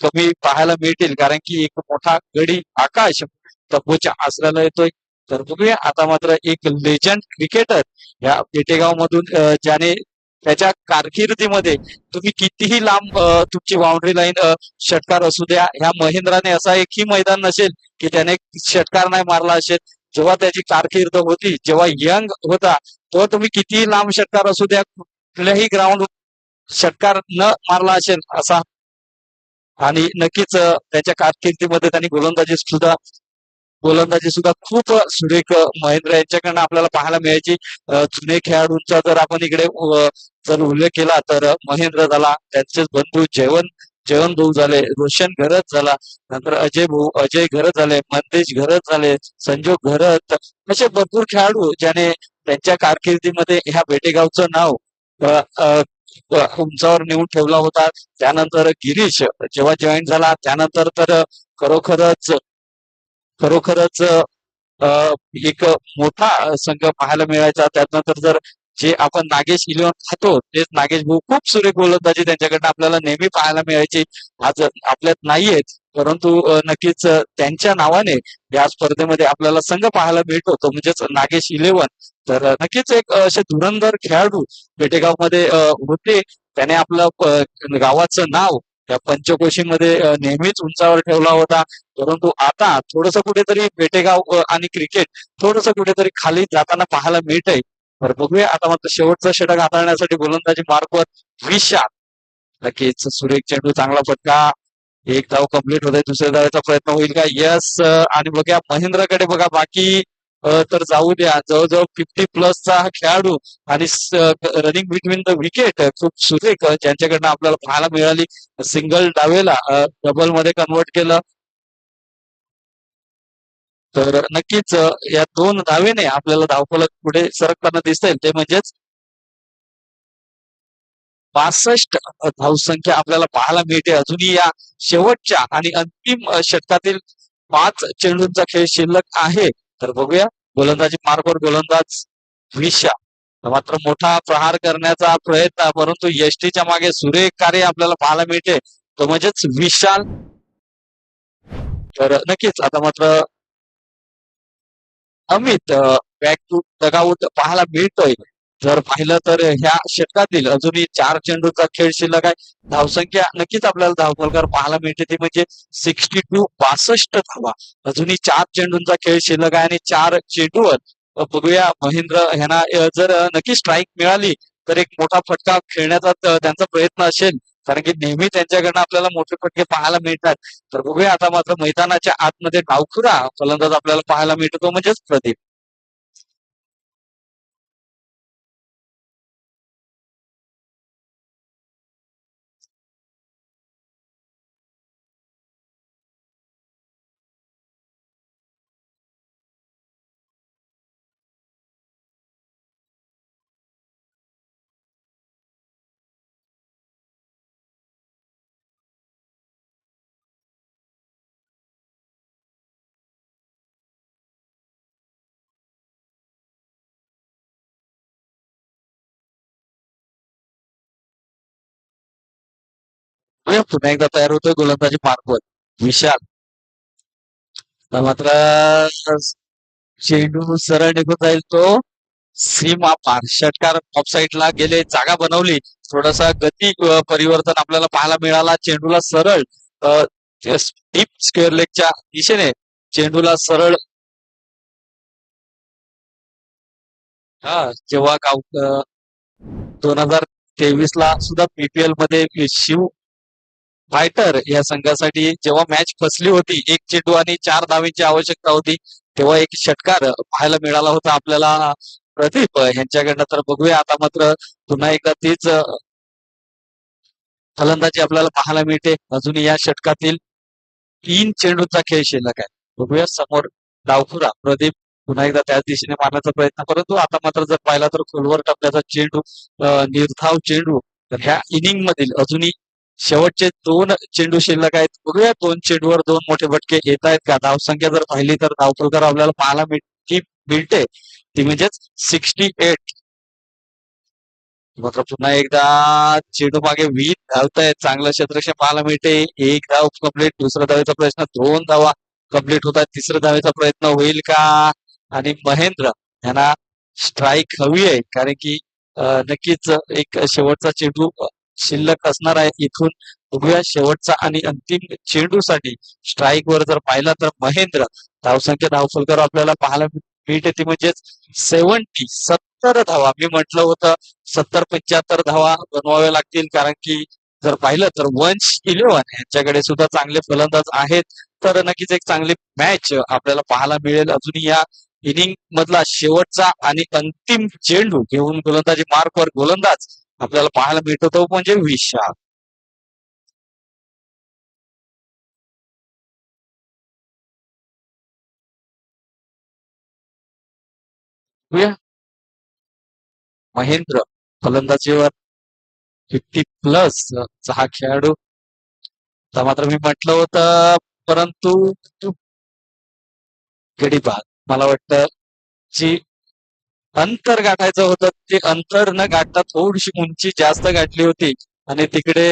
कमी पाहायला मिळतील, कारण की एक मोठा गडी आकाश तब्बूच्या आसऱ्याला येतोय. तर बघूया आता मात्र एक लेजंड क्रिकेटर या पेटेगाव मधून, ज्याने त्याच्या कारकिर्दीमध्ये तुम्ही कितीही लांब तुमची बाउंड्री लाईन षटकार असू द्या, ह्या महेंद्राने असा एकही मैदान नसेल की त्याने षटकार नाही मारला असेल. जेव्हा त्याची कारकीर्द होती, जेव्हा यंग होता, तेव्हा तुम्ही कितीही लांब षटकार असू द्या, कुठल्याही ग्राउंड षटकार न मारला असेल असा. आणि नक्कीच त्याच्या कारकिर्दीमध्ये त्यांनी गोलंदाजी सुद्धा खूप सुरेख महेंद्र यांच्याकडनं आपल्याला पाहायला मिळायची. जुने खेळाडूंचा जर आपण इकडे जर उल्लेख केला तर महेंद्र झाला, त्यांचेच बंधू जयवंत भाऊ झाले, रोशन घरत झाला, नंतर अजय घरत झाले, मंतेश घरत झाले, संजोग घरत, असे भरपूर खेळाडू ज्याने त्यांच्या कारकिर्दीमध्ये ह्या बेटेगावचं नाव अ, अ, उंचावर नेऊन ठेवला होता. त्यानंतर गिरीश जेव्हा जॉईन झाला, त्यानंतर तर खरोखरच खरोखरच अ, एक मोठा संघ पाहायला मिळायचा. त्यानंतर जर जे आपण नागेश इलेव्हन पाहतो, तेच नागेश भाऊ खूप सुरेख गोलंदाजी त्यांच्याकडनं आपल्याला नेहमी पाहायला मिळायची. आज आपल्यात नाहीयेत, परंतु नक्कीच त्यांच्या नावाने या स्पर्धेमध्ये आपल्याला संघ पाहायला मिळतो, तो म्हणजेच नागेश इलेव्हन. तर नक्कीच एक असे धुरंधर खेळाडू पेटेगावमध्ये होते. त्याने आपलं गावाचं नाव या पंचकोशीमध्ये नेहमीच उंचावर ठेवला होता. परंतु आता थोडंसं कुठेतरी पेटेगाव आणि क्रिकेट थोडंसं कुठेतरी खाली जाताना पाहायला मिळतंय. तर बघूया आता मात्र शेवटचा षटक हाताळण्यासाठी गोलंदाजी मार्कवर 20 नक्कीच सुरेख चेंडू, चांगला फटका, एक धाव कंप्लीट होते. दुसऱ्या धावेचा प्रयत्न होईल का? यस. आणि बघा महेंद्रकडे बघा, बाकी तर जाऊ द्या, जवळजवळ 50+ चा हा खेळाडू आणि रनिंग बिटवीन द विकेट खूप सुरेख ज्यांच्याकडनं आपल्याला पाहायला मिळाली. सिंगल डावेला डबल मध्ये कन्वर्ट केलं. तर नक्कीच या 2 धावेने आपल्याला धावफलक पुढे सरकताना दिसतंय, ते म्हणजेच 62 धावसंख्या आपल्याला पाहायला मिळते. अजूनही या शेवटच्या आणि अंतिम षटकातील 5 चेंडूंचा खेळ शिल्लक आहे. तर बघूया गोलंदाजी मार्कवर गोलंदाज विशा मात्र मोठा प्रहार करण्याचा प्रयत्न, परंतु यष्टीच्या मागे सुरेख कार्य आपल्याला पाहायला मिळते, तो म्हणजेच विशाल. तर नक्कीच आता मात्र अमित बॅक टू डगआउट पाहायला मिळतोय. जर पाहिलं तर ह्या षटकातील अजूनही 4 चेंडूचा खेळ शिल्लक आहे. धावसंख्या नक्कीच आपल्याला धावफलकावर पाहायला मिळते, ती म्हणजे 62 धावा. अजूनही 4 चेंडूंचा खेळ शिल्लक आहे आणि 4 चेंडूवर बघूया महेंद्र ह्यांना जर नक्की स्ट्राईक मिळाली तर एक मोठा फटका खेळण्याचा त्यांचा प्रयत्न असेल, कारण की नेहमी त्यांच्याकडनं आपल्याला मोठे फटके पाहायला मिळतात. तर बघूया आता मात्र मैदानाच्या आतमध्ये डावखुरा फलंदाज आपल्याला पाहायला मिळतो, तो म्हणजेच प्रदीप. बघूया पुन्हा एकदा तयार होतोय गोलंदाजी मार्कवर विशाल. तर मात्र चेंडू सरळ निघून जाईल, तो सीमा पार. षटकार ऑफ साईडला गेले, जागा बनवली, थोडासा गती परिवर्तन आपल्याला पाहायला मिळाला. चेंडूला सरळ डीप स्क्वेअर लेगच्या दिशेने चेंडूला सरळ. हा, जेव्हा गाव 2023 ला सुद्धा पीपीएल मध्ये शिव फायटर या संघासाठी जेव्हा मॅच फसली होती, 1 चेंडू आणि 4 धावेची आवश्यकता होती, तेव्हा एक षटकार पाहायला मिळाला होता आपल्याला प्रदीप यांच्याकडनं. तर बघूया आता मात्र पुन्हा एकदा तीच फलंदाजी आपल्याला पाहायला मिळते. अजूनही या षटकातील 3 चेंडूचा खेळ शिल्लक आहे. बघूया समोर डावखुरा प्रदीप पुन्हा एकदा त्याच दिशेने मारण्याचा प्रयत्न, परंतु आता मात्र जर पाहिला तर खोलवर टप्प्याचा चेंडू, निर्धाव चेंडू. तर ह्या इनिंग मधील अजूनही शेवटचे 2 चेंडू शिल्लक आहेत. बघूया 2 चेंडूवर 2 मोठे फटके येत आहेत का? धावसंख्या जर पाहिली तर धावफलकावर आपल्याला पाहायला मिळते. ती म्हणजेच 68. मात्र पुन्हा एकदा चेंडू मागे 20 धावतायत. चांगलं क्षेत्ररक्षण पाहायला मिळते. एक धाव कंप्लीट. दुसऱ्या धावेचा प्रश्न. 2 धावा कंप्लीट होतात. तिसऱ्या धावेचा प्रयत्न होईल का? आणि महेंद्र यांना स्ट्राईक हवी आहे, कारण की नक्कीच एक शेवटचा चेंडू शिल्लक असणार आहे. इथून बघूया शेवटचा आणि अंतिम चेंडूसाठी स्ट्राईक वर जर पाहिला तर महेंद्र, धावसंख्या धावफलकावर आपल्याला पाहायला मिळते ती म्हणजेच 70 धावा. मी म्हटलं होतं 70-75 धावा बनवाव्या लागतील, कारण की जर पाहिलं तर वंश 11 यांच्याकडे सुद्धा चांगले फलंदाज आहेत. तर नक्कीच एक चांगली मॅच आपल्याला पाहायला मिळेल. अजूनही या इनिंग मधला शेवटचा आणि अंतिम चेंडू घेऊन गोलंदाजी मार्कवर गोलंदाज आपल्याला पाहायला मिळतो तो म्हणजे विशाल. महेंद्र फलंदाजीवर 50 प्लस हा खेळाडू. तर मात्र मी म्हटलं होतं, परंतु गडीपार मला वाटतं जी अंतर गाठायचं होतं ते अंतर न गाठता थोडीशी उंची जास्त गाठली होती. आणि तिकडे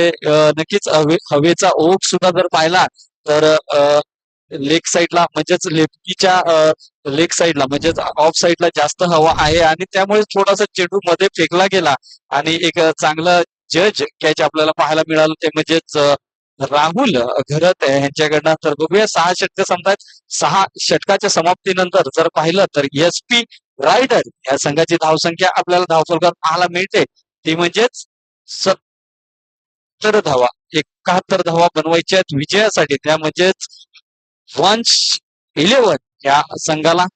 नक्कीच हवेचा ओघ सुद्धा जर पाहिला तर लेग साईडला म्हणजेच लेफ्टीच्या लेग साईडला म्हणजेच ऑफ साईडला जास्त हवा आहे, आणि त्यामुळे थोडासा चेंडू मध्ये फेकला गेला. आणि एक चांगलं जज कॅच आपल्याला पाहायला मिळालं ते म्हणजेच राहुल घरत यांच्याकडनं. तर बघूया 6 षटक संपतात. 6 षटकाच्या समाप्तीनंतर जर पाहिलं तर एस पी रायडर या संघाची धावसंख्या आपल्याला धावफलकावर पाहायला मिळते ती म्हणजेच 70 धावा. 71 धावा बनवायच्या आहेत विजयासाठी, त्या म्हणजेच वंश 11 या संघाला.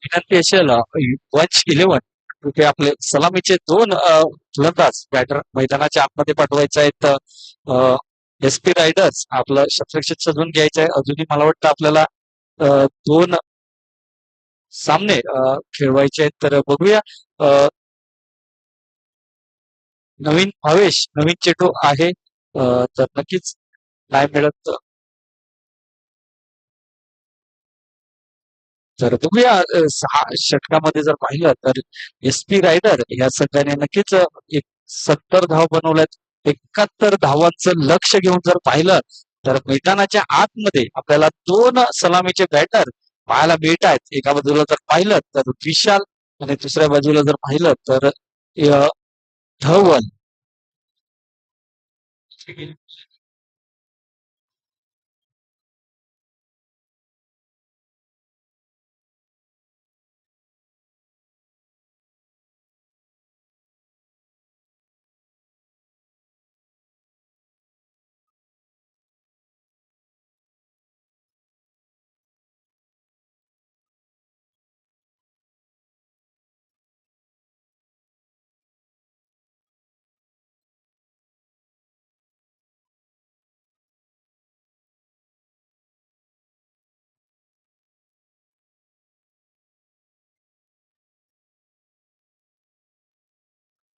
विनंती असेल वंश इलेव्हन तिथे आपले सलामीचे दोन फलंदाज बॅटर मैदानाच्या आतमध्ये पाठवायचे आहेत. एस पी रायडर्स आपलं शतरक्षक सजवून घ्यायचं आहे. अजूनही मला वाटतं आपल्याला दोन सामने खेळवायचे आहेत. तर बघूया नवीन आवेश नवीन चेंडू आहे. तर नक्कीच नाही मिळत तर बघूया 6 षटकामध्ये जर पाहिलं तर एस-पी रायडर या संघाने नक्कीच एक 70 धावा बनवल्यात. 71 धावांचं लक्ष घेऊन जर पाहिलं तर मैदानाच्या आतमध्ये आपल्याला 2 सलामीचे बॅटर पाहायला मिळत आहेत. एका बाजूला जर पाहिलं तर विशाल आणि दुसऱ्या बाजूला जर पाहिलं तर धवल.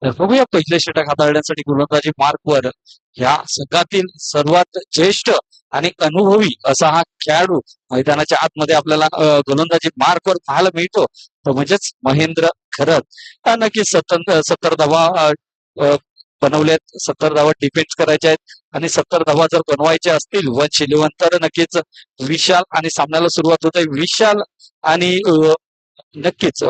तर बघूया पहिले षटक हाताळण्यासाठी गोलंदाजी मार्कवर ह्या संघातील सर्वात ज्येष्ठ आणि अनुभवी असा हा खेळाडू मैदानाच्या आतमध्ये आपल्याला गोलंदाजी मार्कवर पाहायला मिळतो तो म्हणजेच महेंद्र खरत. नक्कीच 70 धावा अ, बनवल्यात. 70 धावा डिफेन्स करायच्या आहेत आणि 70 धावा जर बनवायच्या असतील वंश इलेव्हन तर नक्कीच विशाल आणि सामन्याला सुरुवात होते विशाल आणि नक्कीच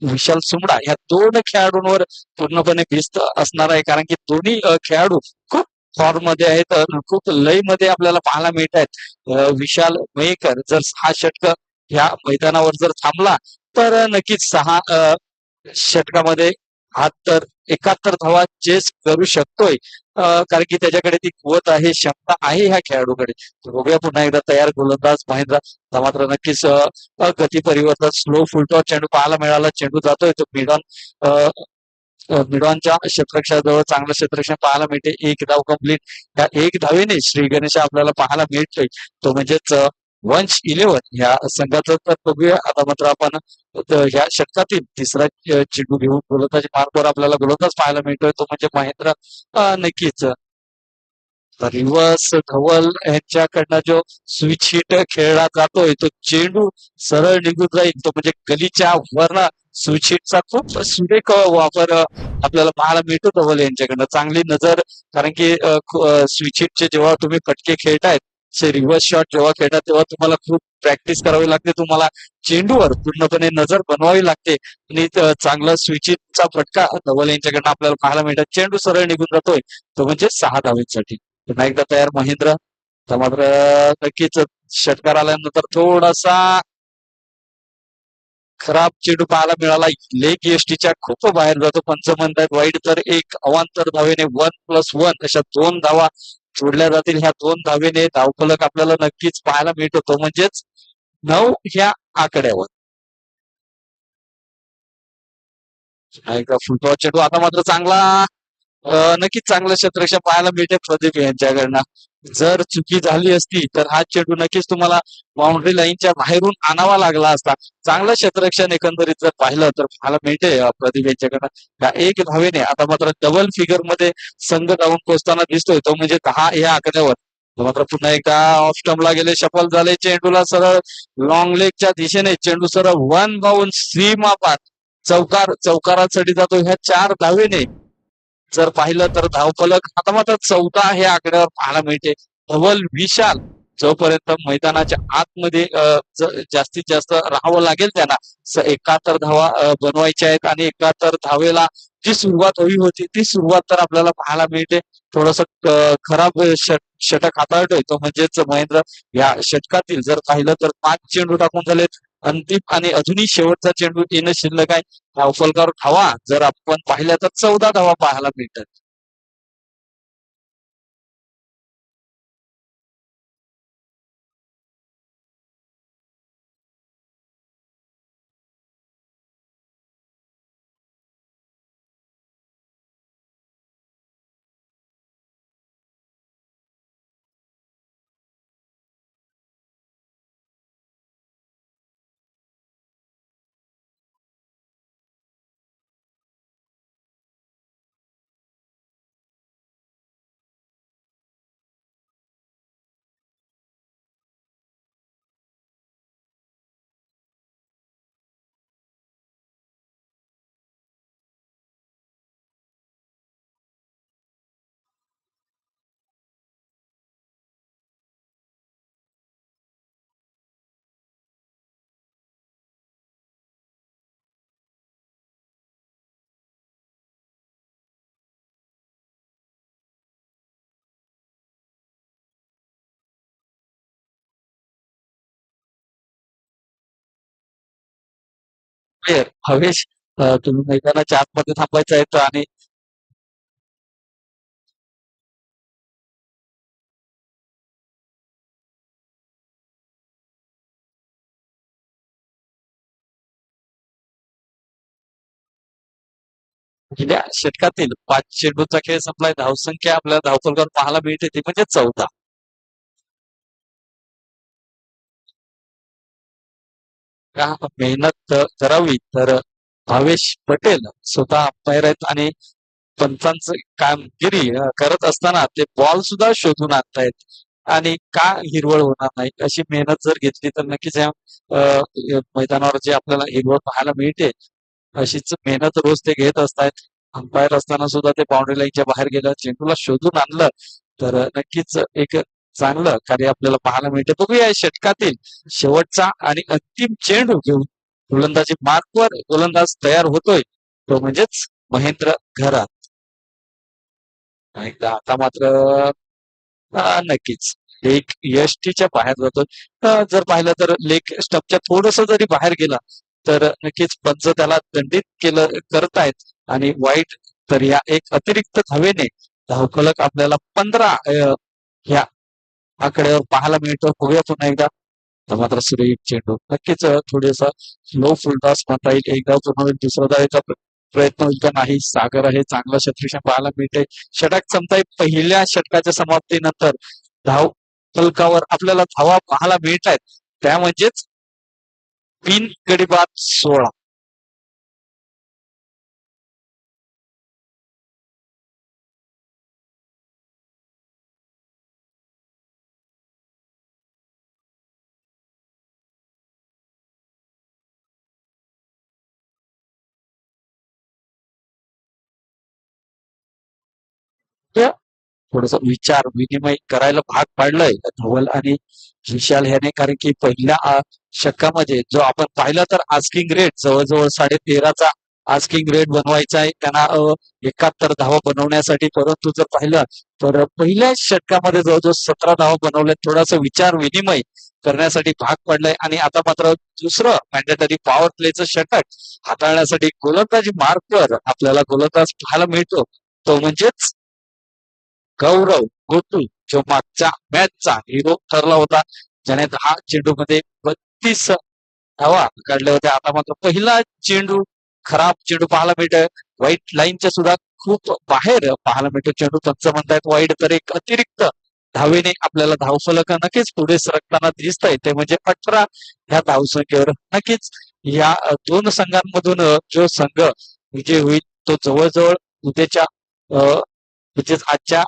विशाल सुमडा या दोन खेळाडूंवर पूर्णपणे भिस्त असणार आहे कारण की दोन्ही खेळाडू खूप फॉर्म मध्ये आहेत. खूप लय मध्ये आपल्याला पाहायला मिळत आहेत. विशाल मयेकर जर 6 षटक ह्या मैदानावर जर थांबला तर नक्कीच 6 षटकामध्ये हा तर 71 धावा चेस करू शकतोय. कारण की त्याच्याकडे ती कुवत आहे क्षमता आहे ह्या खेळाडूकडे. तर बघूया पुन्हा एकदा तयार गोलंदाज महेंद्र मात्र नक्कीच गती परिवर्तन स्लो फुलटॉस चेंडू पाहायला मिळाला. चेंडू जातोय तो मिडॉनच्या क्षेत्ररक्षणाजवळ चांगलं क्षेत्ररक्षण पाहायला मिळते. एक धाव कंप्लीट. त्या एक धावेने श्री गणेश आपल्याला पाहायला मिळतोय तो म्हणजेच वंश इलेव्हन ह्या संघाचं तर बघूया आता मात्र आपण ह्या षटकातील तिसरा चेंडू घेऊन गोलंदाजी मार्गवर आपल्याला गोलंदाज पाहायला मिळतोय तो म्हणजे महेंद्र. नक्कीच रिवर्स धवल यांच्याकडनं जो स्विच हिट खेळला जातोय तो चेंडू सरळ निघून जाईल तो म्हणजे गलीच्या वरनं स्विच हिटचा खूप सुरेख वापर आपल्याला पाहायला मिळतो धवल यांच्याकडनं. चांगली नजर कारण की स्विच हिटचे जेव्हा तुम्ही फटके खेळतायत रिव्हर्स शॉट जेव्हा खेळतात तेव्हा तुम्हाला खूप प्रॅक्टिस करावी लागते. तुम्हाला चेंडूवर पूर्णपणे नजर बनवावी लागते आणि चांगला स्विच हिटचा फटका धवल यांच्याकडनं आपल्याला पाहायला मिळतात. चेंडू सरळ निघून जातोय तो म्हणजे 6 धावेसाठी. पुन्हा एकदा तयार महेंद्र. तर मात्र नक्कीच षटकार आल्यानंतर थोडासा खराब चेंडू पाहायला मिळाला. लेग एसटीच्या खूप बाहेर जातो. पंच म्हणतात वाईट तर एक अवांतर धावेने 1+1 अशा 2 धावा जोडल्या जातील. ह्या 2 धावेने धावफलक आपल्याला नक्कीच पाहायला मिळतो तो म्हणजेच 9 ह्या आकड्यावर. एकदा फुलटॉस चेंडू आता मात्र चांगला नक्कीच चांगलं क्षेत्ररक्षण पाहायला मिळते प्रदीप यांच्याकडनं. जर चुकी झाली असती तर हा चेंडू नक्कीच तुम्हाला बाउंड्री लाईनच्या बाहेरून आणावा लागला असता. चांगलं क्षेत्ररक्षण एकंदरीत जर पाहिलं तर पाहायला मिळते प्रदीप यांच्याकडनं. त्या एक धावेने आता मात्र डबल फिगर मध्ये संघ धावून पोहोचताना दिसतोय तो म्हणजे 10 या आकड्यावर. मात्र पुन्हा एकदा ऑफ स्टंपला गेले सफल झाले. चेंडूला सरळ लॉंग लेगच्या दिशेने चेंडू सरळ वन बाउंड सीमा पार चौकारासाठी जातो. ह्या 4 धावेने जर पाहिलं तर धावफलक आता मात्र 14 हे आकड्यावर पाहायला मिळते. धवल विशाल जोपर्यंत मैदानाच्या आतमध्ये जास्तीत जास्त राहावं लागेल त्यांना 71 धावा बनवायच्या आहेत आणि 71 धावेला जी सुरुवात हवी होती ती सुरुवात तर आपल्याला पाहायला मिळते. थोडस खराब षटक हाताळतोय तो म्हणजेच महेंद्र. या षटकातील जर पाहिलं तर 5 चेंडू टाकून झालेत. अंतिम आणि अजूनही शेवटचा चेंडू येणं शिल्लक आहे. धावफलकावर धावा जर आपण पाहिल्या तर 14 धावा पाहायला मिळतात. प्लेयर हवेश तुम्ही मैदानाच्या आतमध्ये थांबायचं आहे आणि गेल्या षटकातील 5 चेंडूचा खेळ संपलाय. धावसंख्या आपल्याला धावफलकावर पाहायला मिळते ती म्हणजे 14. का मेहनत करावी तर भावेश पटेल स्वतः अंपायर आहेत आणि पंचांचं कामगिरी करत असताना ते बॉल सुद्धा शोधून आणतायत आणि का हिरवळ होणार नाही अशी मेहनत जर घेतली तर नक्कीच या मैदानावर जे आपल्याला हिरवळ पाहायला मिळते अशीच मेहनत रोज ते घेत असतायत. अंपायर असताना सुद्धा ते बाउंड्री लाईनच्या बाहेर गेलं, चेंडूला शोधून आणलं तर नक्कीच एक चांगलं कार्य आपल्याला पाहायला मिळते. बघूया या षटकातील शेवटचा आणि अंतिम चेंडू घेऊन गोलंदाजी मार्कवर गोलंदाज तयार होतोय तो म्हणजेच महेंद्र घरात. एकदा आता मात्र नक्कीच एक यष्टीच्या बाहेर जातो. जर पाहिलं तर लेग स्टंपच्या थोडस जरी बाहेर गेला तर नक्कीच पंच त्याला दंडित केलं करतायत आणि वाईट तर या एक अतिरिक्त धावेने धावफलक आपल्याला 15 ह्या आकड्यावर पाहायला मिळतो. बघूया पुन्हा एकदा तर मात्र सुरेख चेंडू नक्कीच थोडेसा लो फुलटॉस म्हणता येईल. एकदा पूर्ण होईल दुसरा धावेचा प्रयत्न होईल का नाही. सागर आहे चांगलं क्षेत्ररक्षण पाहायला मिळते. षटक संपताय पहिल्या षटकाच्या समाप्तीनंतर धाव फलकावर आपल्याला धावा पाहायला मिळत आहेत त्या म्हणजेच 3 गडी बाद 16. थोडस विचार विनिमय करायला भाग पाडलंय धवल आणि विशाल ह्याने कारण की पहिल्या षटकामध्ये जो आपण पाहिला तर आस्किंग रेट जवळजवळ 13.5चा आस्किंग रेट बनवायचा आहे त्यांना 71 धावा बनवण्यासाठी. परंतु जर पाहिलं तर पहिल्या षटकामध्ये जवळजवळ 17 धावा बनवल्या. थोडासा विचार विनिमय करण्यासाठी भाग पडलाय आणि आता मात्र दुसरं मॅन्डेटरी पॉवर प्लेचं षटक हाताळण्यासाठी गोलंदाजी मार्कवर आपल्याला गोलंदाज पाहायला मिळतो तो म्हणजेच गौरव गोटू जो मागच्या मॅचचा हिरो ठरला होता ज्याने 10 चेंडूमध्ये 32 धावा काढल्या होत्या. आता मात्र पहिला चेंडू खराब चेंडू पाहायला मिळतोय. व्हाईट लाईनच्या सुद्धा खूप बाहेर पाहायला मिळतो चेंडू. पंच म्हणतायत वाईट तर एक अतिरिक्त धावेने आपल्याला धावफलक नक्कीच पुढे सरकताना दिसत आहे ते म्हणजे 18 ह्या धावसंख्येवर. नक्कीच या दोन संघांमधून जो संघ विजय होईल तो जवळजवळ उद्याच्या म्हणजेच आजच्या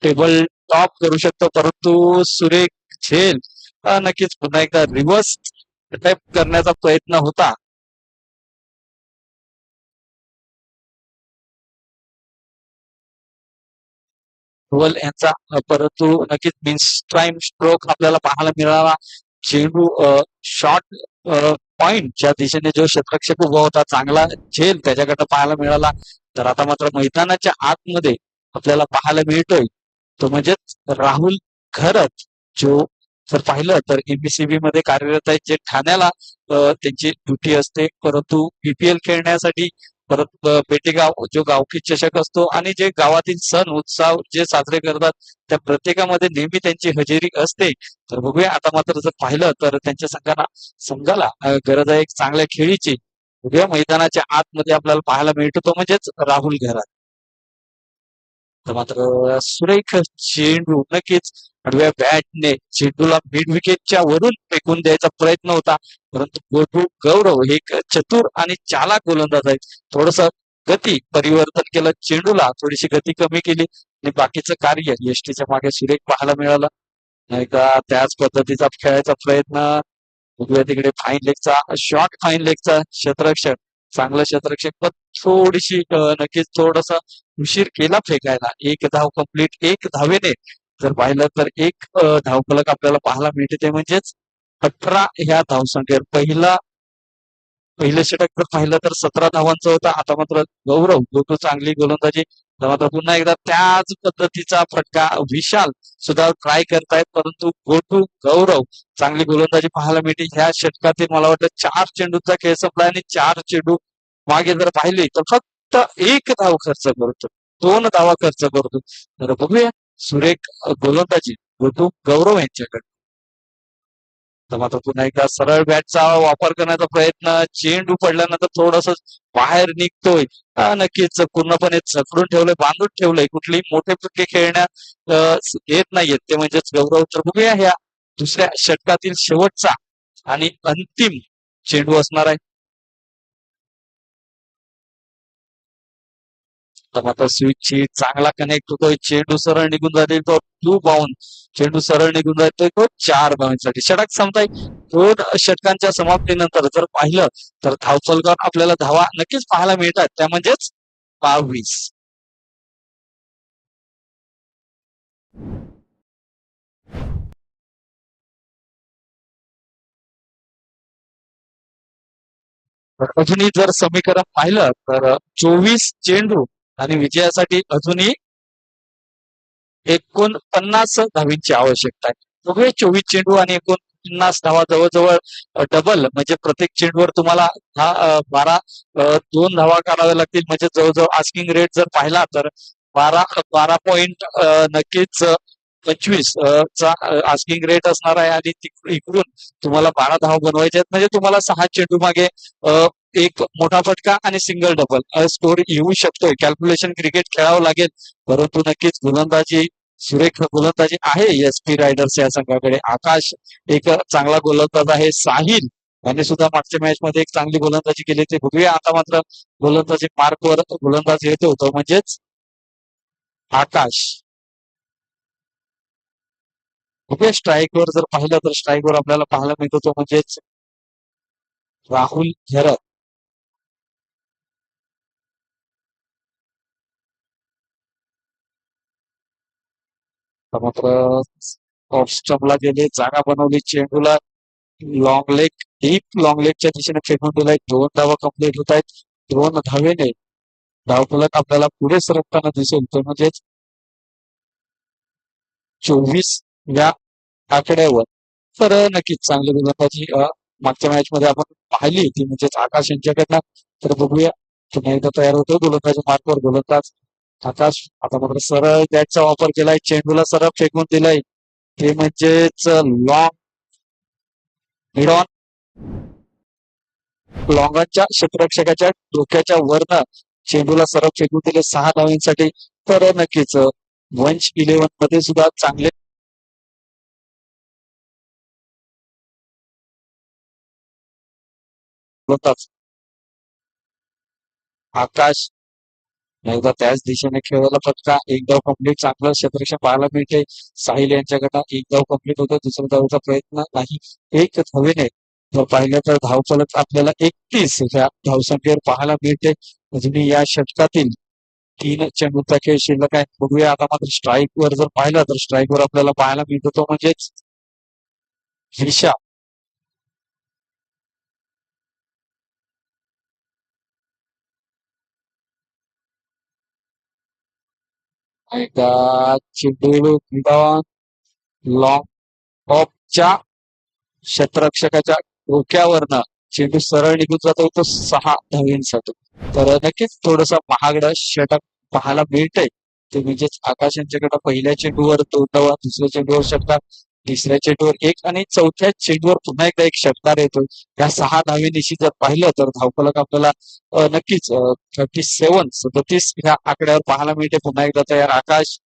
टेबल टॉप करू शकतो. परंतु सुरेख झेल नक्कीच पुन्हा एकदा रिव्हर्स टाईप करण्याचा प्रयत्न होता. धवल यांचा परंतु नक्कीच मिन्स टाइम स्ट्रोक आपल्याला पाहायला मिळाला. चेंडू शॉर्ट पॉइंट ज्या दिशेने जो क्षेत्रक्षेप उभा होता चांगला झेल त्याच्याकडनं पाहायला मिळाला. तर आता मात्र मैदानाच्या आतमध्ये आपल्याला पाहायला मिळतोय तो म्हणजेच राहुल खरत जो जर पाहिलं तर एमबीसीबी मध्ये कार्यरत आहे जे ठाण्याला त्यांची ड्युटी असते. परंतु बीपीएल खेळण्यासाठी परत बेटेगाव जो गावठी चषक असतो आणि जे गावातील सण उत्सव जे साजरे करतात त्या प्रत्येकामध्ये नेहमी त्यांची हजेरी असते. तर बघूया आता मात्र जर पाहिलं तर त्यांच्या संघाला गरज आहे एक चांगल्या खेळीची. बघूया मैदानाच्या आतमध्ये आपल्याला पाहायला मिळतो तो म्हणजेच राहुल घरात. तर मात्र सुरेख चेंडू नक्कीच आडव्या बॅटने चेंडूला मिड विकेटच्या वरून फेकून द्यायचा प्रयत्न होता. परंतु गोटू गौरव हे एक चतुर आणि चालाक गोलंदाज आहेत. थोडस गती परिवर्तन केलं चेंडूला थोडीशी गती कमी केली आणि बाकीचं कार्य यष्टीच्या मागे सुरेख पाहायला मिळालं. नाही का त्याच पद्धतीचा खेळायचा प्रयत्न उजव्या तिकडे फाईन लेगचा शॉर्ट फाईन लेगचा क्षेत्ररक्षण चांगलं क्षेत्ररक्षक पण थोडीशी नक्कीच थोडस उशीर केला फेकायला. एक धाव कंप्लीट एक धावेने जर पाहिलं तर एक धावफलक आपल्याला पाहायला मिळते ते म्हणजेच 18 ह्या धावसंख्येवर. पहिलं षटक जर पाहिलं तर 17 धावांचं होतं. आता मात्र गौरव गोटू चांगली गोलंदाजी तर आता पुन्हा एकदा त्याच पद्धतीचा फटका विशाल सुद्धा ट्राय करतायत, परंतु गोटू गौरव चांगली गोलंदाजी पाहायला मिळते. ह्या षटकातील मला वाटतं 4 चेंडूचा खेळ संपला आणि 4 चेंडू मागे जर पाहिले तर फक्त 1 धाव खर्च करतो, 2 धावा खर्च करतो. तर बघूया सुरेख गोलंदाजी गोटू गौरव यांच्याकडे. तर मात्र पुन्हा एकदा सरळ बॅटचा वापर करण्याचा प्रयत्न, चेंडू पडल्यानंतर थोडस बाहेर निघतोय. नक्कीच पूर्णपणे जखडून ठेवलंय, बांधून ठेवलंय, कुठलेही मोठे फटके खेळण्यात येत नाहीयेत ते म्हणजेच गौरव. तर बघूया ह्या दुसऱ्या षटकातील शेवटचा आणि अंतिम चेंडू असणार आहे. तर मात्र स्विचची चांगला कनेक्ट होतोय, चेंडू सरळ निघून जाते तो 2 बाउंड, चेंडू सरळ निघून जातोय तो 4 धावांसाठी. षटक संपताय. 2 षटकांच्या समाप्तीनंतर जर पाहिलं तर धावफलकावर आपल्याला धावा नक्कीच पाहायला मिळतात, त्या म्हणजेच 22. तर अजूनही जर समीकरण पाहिलं तर 24 चेंडू आणि विजयासाठी अजूनही 49 धावींची आवश्यकता आहे. बघूया 24 चेंडू आणि 49 धावा जवळजवळ डबल, म्हणजे प्रत्येक चेंडूवर तुम्हाला 2 धावा काढाव्या लागतील, म्हणजे जवळजवळ आस्किंग रेट जर पाहिला तर 12 पॉइंट नक्कीच 25 चा आस्किंग रेट असणार आहे आणि इकडून तुम्हाला 12 धावा बनवायच्या आहेत, म्हणजे तुम्हाला 6 चेंडू मागे एक मोठा फटका आणि सिंगल डबल स्कोर येऊ शकतोय. कॅल्क्युलेशन क्रिकेट खेळावं लागेल, परंतु नक्कीच गोलंदाजी सुरेख गोलंदाजी आहे एस.पी. रायडर्स या संघाकडे. आकाश एक चांगला गोलंदाज आहे. साहिल याने सुद्धा मागच्या मॅच मध्ये एक चांगली गोलंदाजी केली. ते बघूया आता मात्र गोलंदाजी मार्कवर गोलंदाज येतो तो म्हणजेच आकाश. बघूया स्ट्राईकवर जर पाहिलं तर स्ट्राईकवर आपल्याला पाहायला मिळतो तो म्हणजेच राहुल झरत. मात्र ऑफ स्टंपला गेले, जागा बनवली, चेंडूला लॉंग लेग डीप लॉंग लेगच्या दिशेने फेकून दिलाय. 2 धावा कंप्लीट होत आहेत. 2 धावेने धावफलक आपल्याला पुढे सरकताना दिसेल तो म्हणजेच 24 या आकड्यावर. तर नक्कीच चांगली गोलंदाजी मागच्या मॅच मध्ये आपण पाहिली ती म्हणजेच आकाश यांच्याकडनं. तर बघूया पुन्हा एकदा तयार होतो गोलंदाजी मार्कवर गोलंदाज आकाश. आता मात्र सरळ बॅटचा वापर केलाय, चेंडूला सरळ फेकून दिलाय, ते म्हणजेच लॉंग मिड ऑन. लॉंगाच्या क्षेत्ररक्षकाच्या डोक्याच्या वरनं चेंडूला सरळ फेकून दिले 6 धावांसाठी. तर नक्कीच वंश 11 मध्ये सुद्धा चांगले गोलंदाज आकाश एकदा त्याच दिशेने खेळायला फटका, 1 धाव कंप्लीट. चांगलं क्षेत्ररक्षण पाहायला मिळते साहिल यांच्याकडनं. 1 धाव कंप्लीट होतो, दुसऱ्या धावेचा प्रयत्न नाही. 1 धावेने जर पाहिलं तर धावफलक आपल्याला 31 ह्या धावसंख्येवर पाहायला मिळते. अजूनही या षटकातील 3 चेंडूचा खेळ शिल्लक आहे. बघूया आता मात्र स्ट्राईक वर जर पाहिलं तर स्ट्राईक वर आपल्याला पाहायला मिळतो तो म्हणजेच विशा. एकदा चेंडू लॉंग ऑफच्या क्षेत्ररक्षकाच्या डोक्यावरनं चेंडू सरळ निघून जातो तो 6 धावांसाठी. तर नक्कीच थोडस महागडं षटक पाहायला मिळतंय, ते म्हणजेच आकाश यांच्याकडे पहिल्या चेंडूवर 2 धावा, दुसऱ्या चेंडूवर षटकार, तिसऱ्या चेंडूवर 1 आणि चौथ्या चेंडूवर पुन्हा एकदा एक षटकार येतोय. या 6 धावेनिशी जर पाहिलं तर धावफलक आपल्याला नक्कीच 37 ह्या आकड्यावर पाहायला मिळते. पुन्हा एकदा तयार आकाश.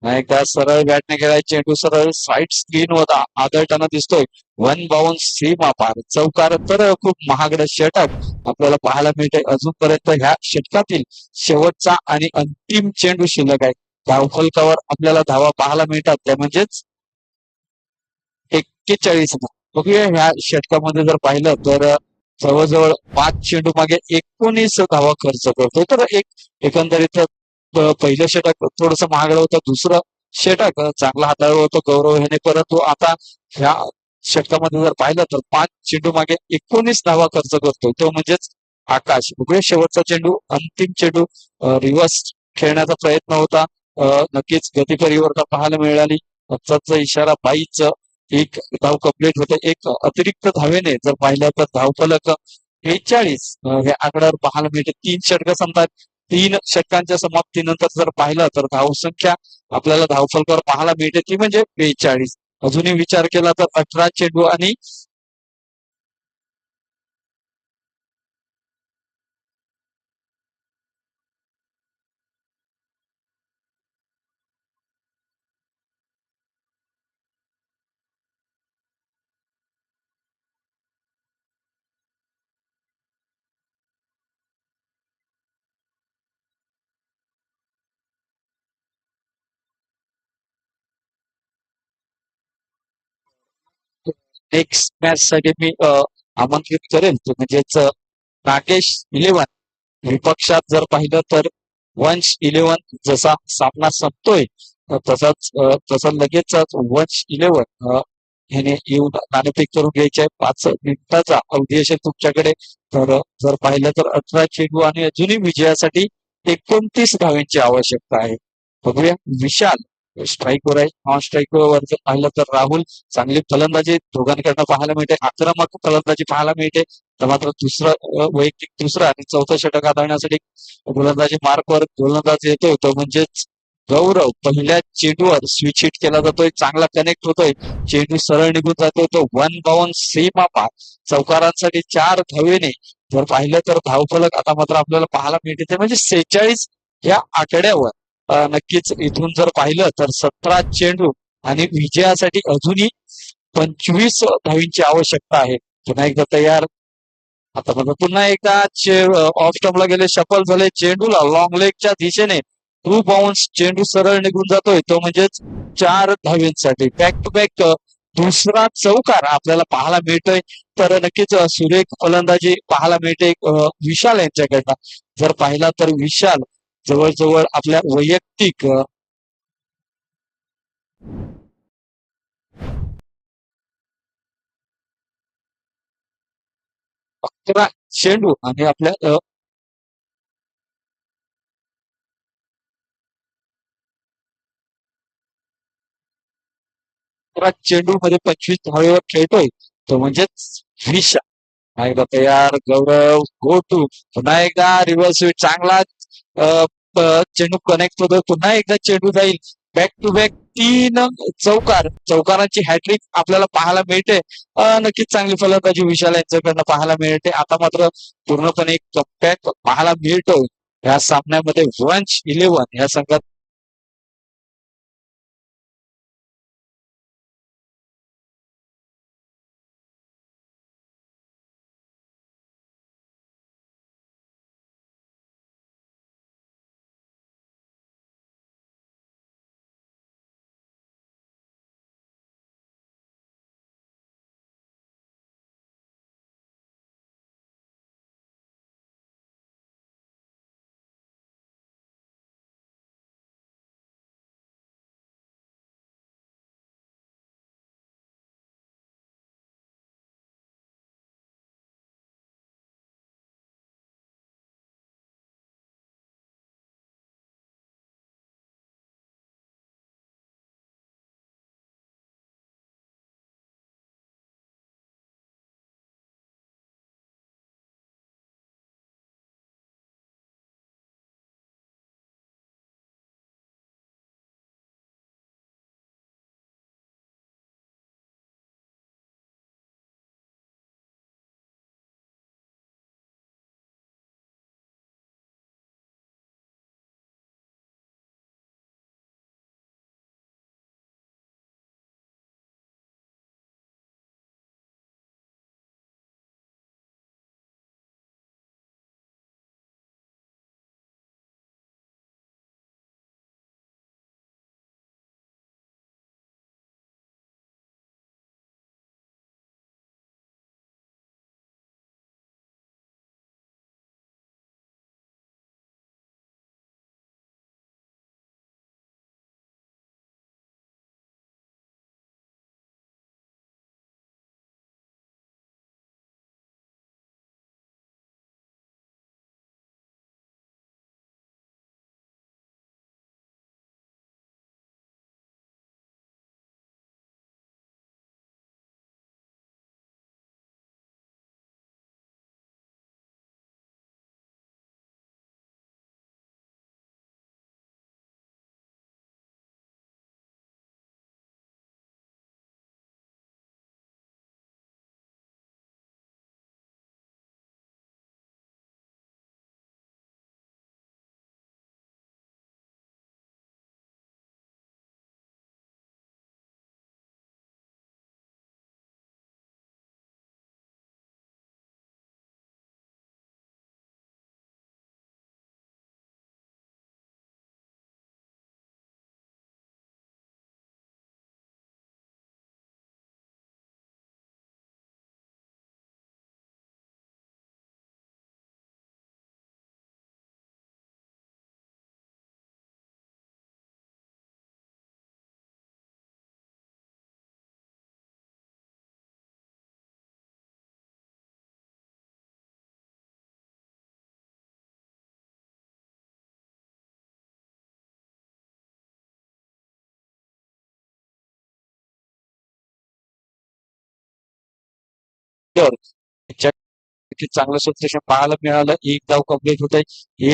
एकदा सरळ बॅटने गेलाय, चेंडू सरळ साईड स्क्रीन वर आदळताना दिसतोय. 1 बाउंड सीमा पार चौकार. तर खूप महागडं षटक आपल्याला पाहायला मिळते. अजूनपर्यंत ह्या षटकातील शेवटचा आणि अंतिम चेंडू शिल्लक आहे. धावफलकावर आपल्याला धावा पाहायला मिळतात, त्या म्हणजेच 41. बघूया ह्या षटकामध्ये जर पाहिलं तर जवळजवळ 5 चेंडू मागे 19 धावा खर्च करतो. तर एकंदरीत पहिलं षटक थोडस महागडं होतं, दुसरं षटक चांगला हाताळलं होतं गौरव याने, परंतु आता ह्या षटकामध्ये जर पाहिलं तर 5 चेंडू मागे 19 धावा खर्च करतो तो म्हणजेच आकाश. बघूया शेवटचा चेंडू, अंतिम चेंडू रिव्हर्स खेळण्याचा प्रयत्न होता. नक्कीच गती परिवर्तन पाहायला मिळाली. आजचा इशारा बाईच एक धाव कंप्लीट होते. एक अतिरिक्त धावेने जर पाहिलं तर धावफलक 43 हे आकड्यावर पाहायला मिळते. 3 षटक संपतात. 3 षटकांच्या समाप्तीनंतर जर पाहिलं तर धावसंख्या आपल्याला धावफलकावर पाहायला मिळते ती म्हणजे 42. अजूनही विचार केला तर 18 चेंडू आणि नेक्स्ट मॅच साठी मी आमंत्रित करेन ते म्हणजेच नागेश 11 विपक्षात जर पाहिलं तर वंश 11 जसा सामना संपतोय तसा लगेचच वंश 11 ह्याने येऊन नाणेफेक करून घ्यायचे आहे. 5 मिनिटाचा अवधी असेल तुमच्याकडे. तर जर पाहिलं तर 18 चेंडू आणि अजूनही विजयासाठी 29 धावांची आवश्यकता आहे. बघूया. विशाल स्ट्राईकवर आहे. नॉन स्ट्राईकवर जर पाहिलं तर राहुल चांगली फलंदाजी दोघांकडनं पाहायला मिळते. आक्रमक फलंदाजी पाहायला मिळते. तर मात्र वैयक्तिक दुसरं आणि चौथं षटक हाताळण्यासाठी गोलंदाजी मार्कवर गोलंदाज येतोय तो म्हणजेच गौरव. पहिल्या चेंडूवर स्विच हिट केला जातोय. चांगला कनेक्ट होतोय. चेंडू सरळ निघून जातोय. तो 1 बाउन्स सीमा पार चौकारांसाठी 4 धावेने जर पाहिलं तर धावफलक आता मात्र आपल्याला पाहायला मिळते ते म्हणजे 46 या आकड्यावर. नक्कीच इथून जर पाहिलं तर 17 चेंडू आणि विजयासाठी अजूनही 25 धावींची आवश्यकता आहे. पुन्हा एकदा तयार. आता बघा पुन्हा एकदा ऑफ स्टॉपला गेले. शफल झाले. चेंडूला लॉंग लेगच्या दिशेने 2 बाउन्स चेंडू सरळ निघून जातोय. तो म्हणजेच 4 धावींसाठी बॅक टू बॅक दुसरा चौकार आपल्याला पाहायला मिळतोय. तर नक्कीच सुरेख फलंदाजी पाहायला मिळते विशाल यांच्याकडनं. जर पाहिला तर विशाल जवळजवळ आपल्या वैयक्तिक 11 चेंडू आणि आपल्या 11 चेंडू मध्ये 25 धावेवर खेळतोय. तो म्हणजेच विशाल. पुन्हा एकदा तयार. गौरव गो टू. पुन्हा एकदा रिव्हर्स स्वीप चांगला चेंडू कनेक्ट होतो. पुन्हा एकदा चेंडू जाईल. बॅक टू बॅक 3 चौकारांची हॅट्रिक आपल्याला पाहायला मिळते. नक्कीच चांगली फलंदाजी विशाल यांच्याकडनं पाहायला मिळते. आता मात्र पूर्णपणे एक कमबॅक पाहायला मिळतो या सामन्यामध्ये. वंश 11 या संघात चांगलं क्षेत्ररक्षण पाहायला मिळालं. एक धाव कंप्लीट होत आहे.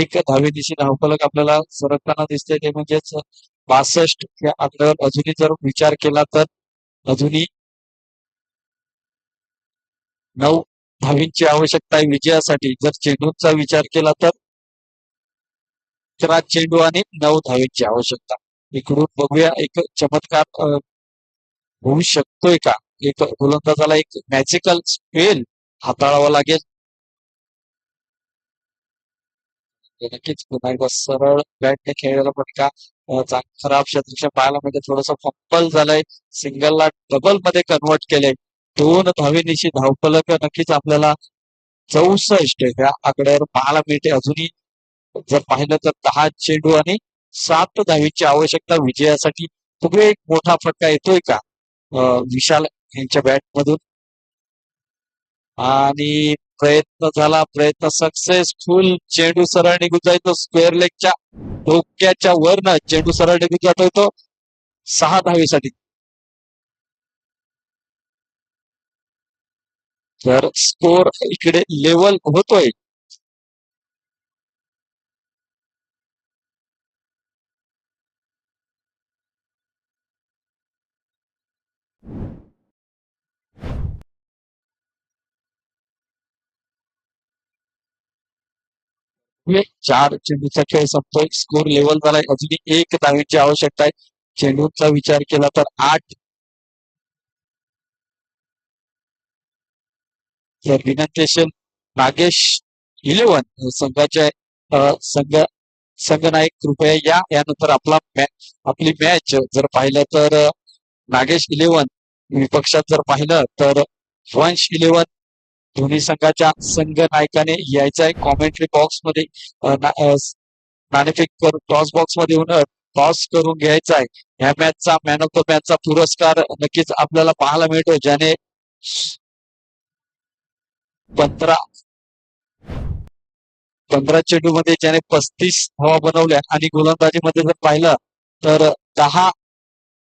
एक धावेदिशी धावफलक आपल्याला सरकताना दिसतंय ते म्हणजेच 62 या आकड्यावर अजूनही जर विचार केला तर अजूनही 9 धावींची आवश्यकता आहे विजयासाठी. जर चेंडूचा विचार केला तर 11 चेंडू आणि 9 धावींची आवश्यकता. इकडून बघूया एक चमत्कार होऊ शकतोय का? एक गोलंदाजाला एक मॅजिकल स्पेल हाताळावा लागेल. नक्कीच पुन्हा एकदा सरळ बॅटने खेळलेला फटका खराब क्षेत्ररक्षण पाहायला म्हणजे थोडंसं फंबल झालंय. सिंगलला डबल मध्ये कन्वर्ट केलंय. 2 धावेनिशी धावफलक नक्कीच आपल्याला 64 या आकड्यावर पाहायला मिळते. अजूनही जर पाहिलं तर 10 चेंडू आणि 7 धावीची आवश्यकता विजयासाठी. तुम्ही एक मोठा फटका येतोय का विशाल यांच्या बॅट मधून? आणि प्रयत्न सक्सेसफुल. चेंडू सरळ निघून जायतो स्क्वेअर लेगच्या डोक्याच्या वरनं चेंडू सरळ निघून जातोय तो 6 धावेसाठी. तर स्कोर इकडे लेवल होतोय. म्हणजे 4 चेंडूचा खेळ संपतोय. स्कोर लेवल झालाय. अजूनही 1 धावेची आवश्यकता आहे. चेंडूचा विचार केला तर 8. विनंतेशन नागेश 11 संघाचे संघनायक कृपया या. यानंतर आपली मॅच जर पाहिलं तर नागेश 11 विपक्षात जर पाहिलं तर वंश 11 दोन्ही संघाच्या संघ नायकाने यायचा आहे. कॉमेंट्री बॉक्स मध्ये नाणेफेक करून टॉस बॉक्स मध्ये येऊन टॉस करून घ्यायचा आहे. ह्या मॅचचा मॅन ऑफ द मॅचचा पुरस्कार नक्कीच आपल्याला पाहायला मिळतो. ज्याने 15 चेंडूमध्ये ज्याने 35 धावा बनवल्या आणि गोलंदाजीमध्ये जर पाहिलं तर 10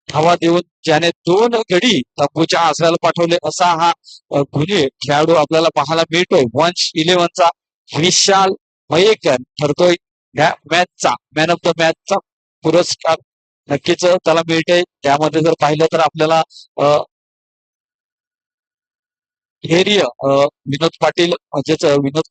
धावा देऊन ज्याने 2 गडी तंबूच्या आसऱ्याला पाठवले असा हा गुणी खेळाडू आपल्याला पाहायला मिळतोय. वंश 11चा विशाल मयेकर ठरतोय या मॅचचा मॅन ऑफ द मॅचचा पुरस्कार. नक्कीच त्याला मिळतंय. त्यामध्ये जर पाहिलं तर आपल्याला धैर्य विनोद पाटील म्हणजेच विनोद पाटील